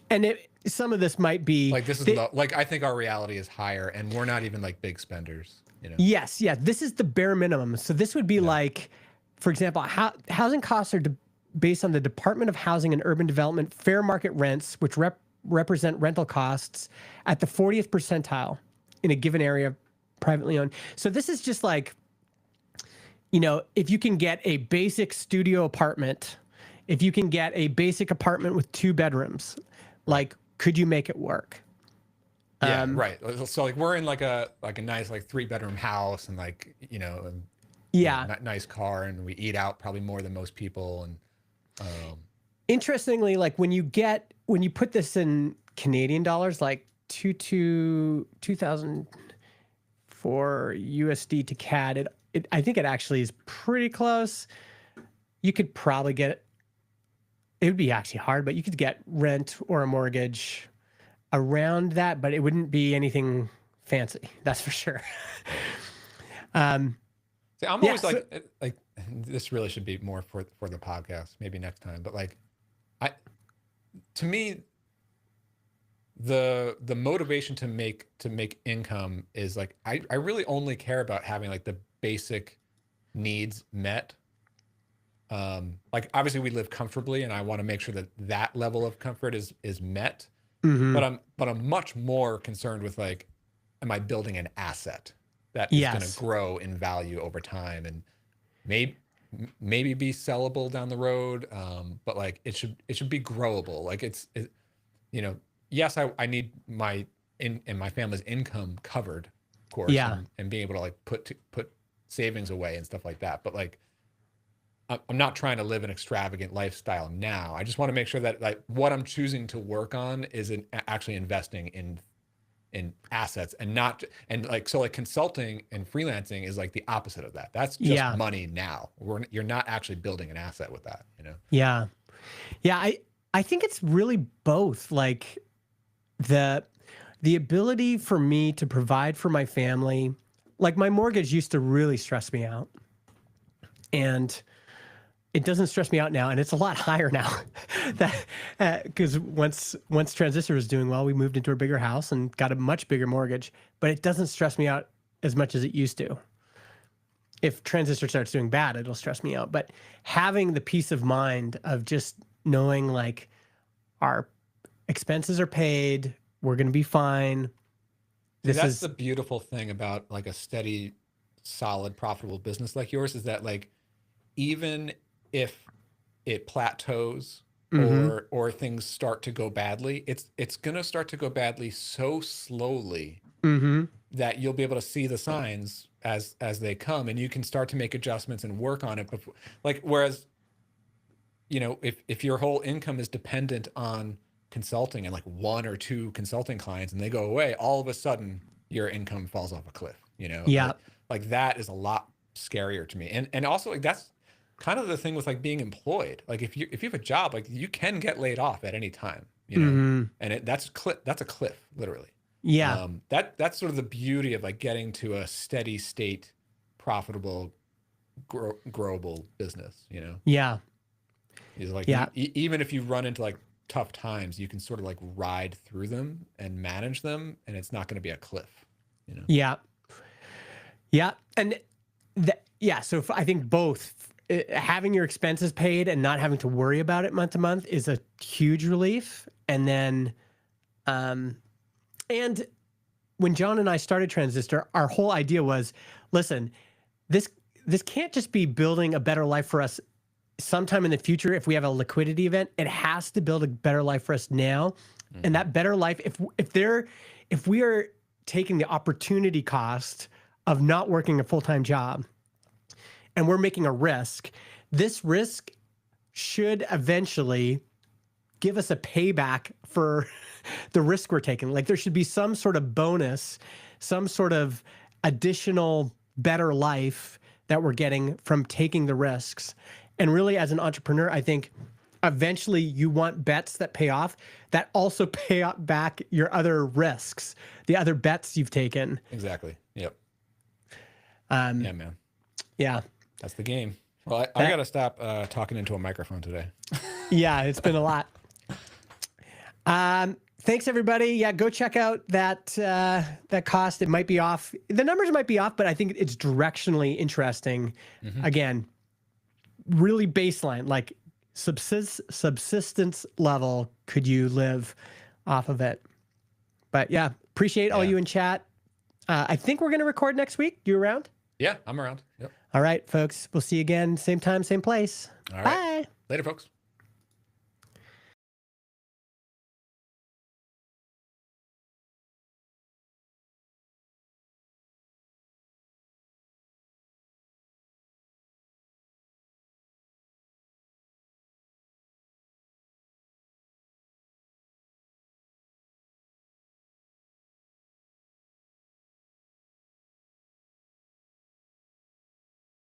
And some of this might be like this is I think our reality is higher, and we're not even like big spenders. You know? Yes, yeah. This is the bare minimum. So this would be like, for example, housing costs are based on the Department of Housing and Urban Development fair market rents, which represent rental costs at the 40th percentile in a given area, privately owned. So this is just like, if you can get a basic studio apartment, if you can get a basic apartment with 2 bedrooms, like, could you make it work? Yeah, right. So like we're in like a nice 3-bedroom house, and nice car, and we eat out probably more than most people. And interestingly, like when you put this in Canadian dollars, like 2004 USD to CAD, I think it actually is pretty close. You could probably get it. It would be actually hard, but you could get rent or a mortgage around that, but it wouldn't be anything fancy. That's for sure. See, I'm always like this really should be more for the podcast, maybe next time. But to me, the motivation to make income is like, I really only care about having like the basic needs met. Like obviously we live comfortably, and I want to make sure that level of comfort is met. Mm-hmm. But I'm much more concerned with like, am I building an asset that is going to grow in value over time, and maybe be sellable down the road. But like it should be growable. Like yes, I need my family's income covered, of course, and being able to like put savings away and stuff like that. But like, I'm not trying to live an extravagant lifestyle now. I just want to make sure that like what I'm choosing to work on is actually investing in assets, and not, and like, so like consulting and freelancing is like the opposite of that. That's just money now. You're not actually building an asset with that, Yeah. I think it's really both. Like the ability for me to provide for my family, like my mortgage used to really stress me out, and it doesn't stress me out now, and it's a lot higher now. Because once Transistor was doing well, we moved into a bigger house and got a much bigger mortgage. But it doesn't stress me out as much as it used to. If Transistor starts doing bad, it'll stress me out. But having the peace of mind of just knowing like our expenses are paid, we're going to be fine. That's the beautiful thing about like a steady, solid, profitable business like yours, is that like, even if it plateaus or things start to go badly, it's going to start to go badly so slowly that you'll be able to see the signs as they come, and you can start to make adjustments and work on it before, like, whereas, if your whole income is dependent on consulting and like 1 or 2 consulting clients and they go away, all of a sudden your income falls off a cliff, like that is a lot scarier to me. And also like that's kind of the thing with like being employed. Like if you have a job, like you can get laid off at any time, and that's a cliff, literally. That's sort of the beauty of like getting to a steady state, profitable growable business, you know? Yeah. He's like, Yeah. even if you run into like tough times, you can sort of like ride through them and manage them, and it's not going to be a cliff, you know? Yeah. Yeah. And yeah. So I think both having your expenses paid and not having to worry about it month to month is a huge relief. And then, and when John and I started Transistor, our whole idea was, listen, this can't just be building a better life for us sometime in the future. If we have a liquidity event, it has to build a better life for us now. Mm-hmm. And that better life, if we are taking the opportunity cost of not working a full-time job and we're making a risk, this risk should eventually give us a payback for the risk we're taking. Like there should be some sort of bonus, some sort of additional better life that we're getting from taking the risks. And really, as an entrepreneur, I think eventually you want bets that pay off that also pay back your other risks, the other bets you've taken. Exactly. Yep. Yeah, man. Yeah. That's the game. Well, I got to stop talking into a microphone today. Yeah, it's been a lot. Thanks everybody. Yeah, go check out that cost. It might be off. The numbers might be off, but I think it's directionally interesting. Mm-hmm. Again, really baseline, like subsistence level. Could you live off of it? But yeah, appreciate all you in chat. I think we're going to record next week. You around? Yeah, I'm around. Yep. All right, folks. We'll see you again. Same time, same place. All right. Bye. Later, folks.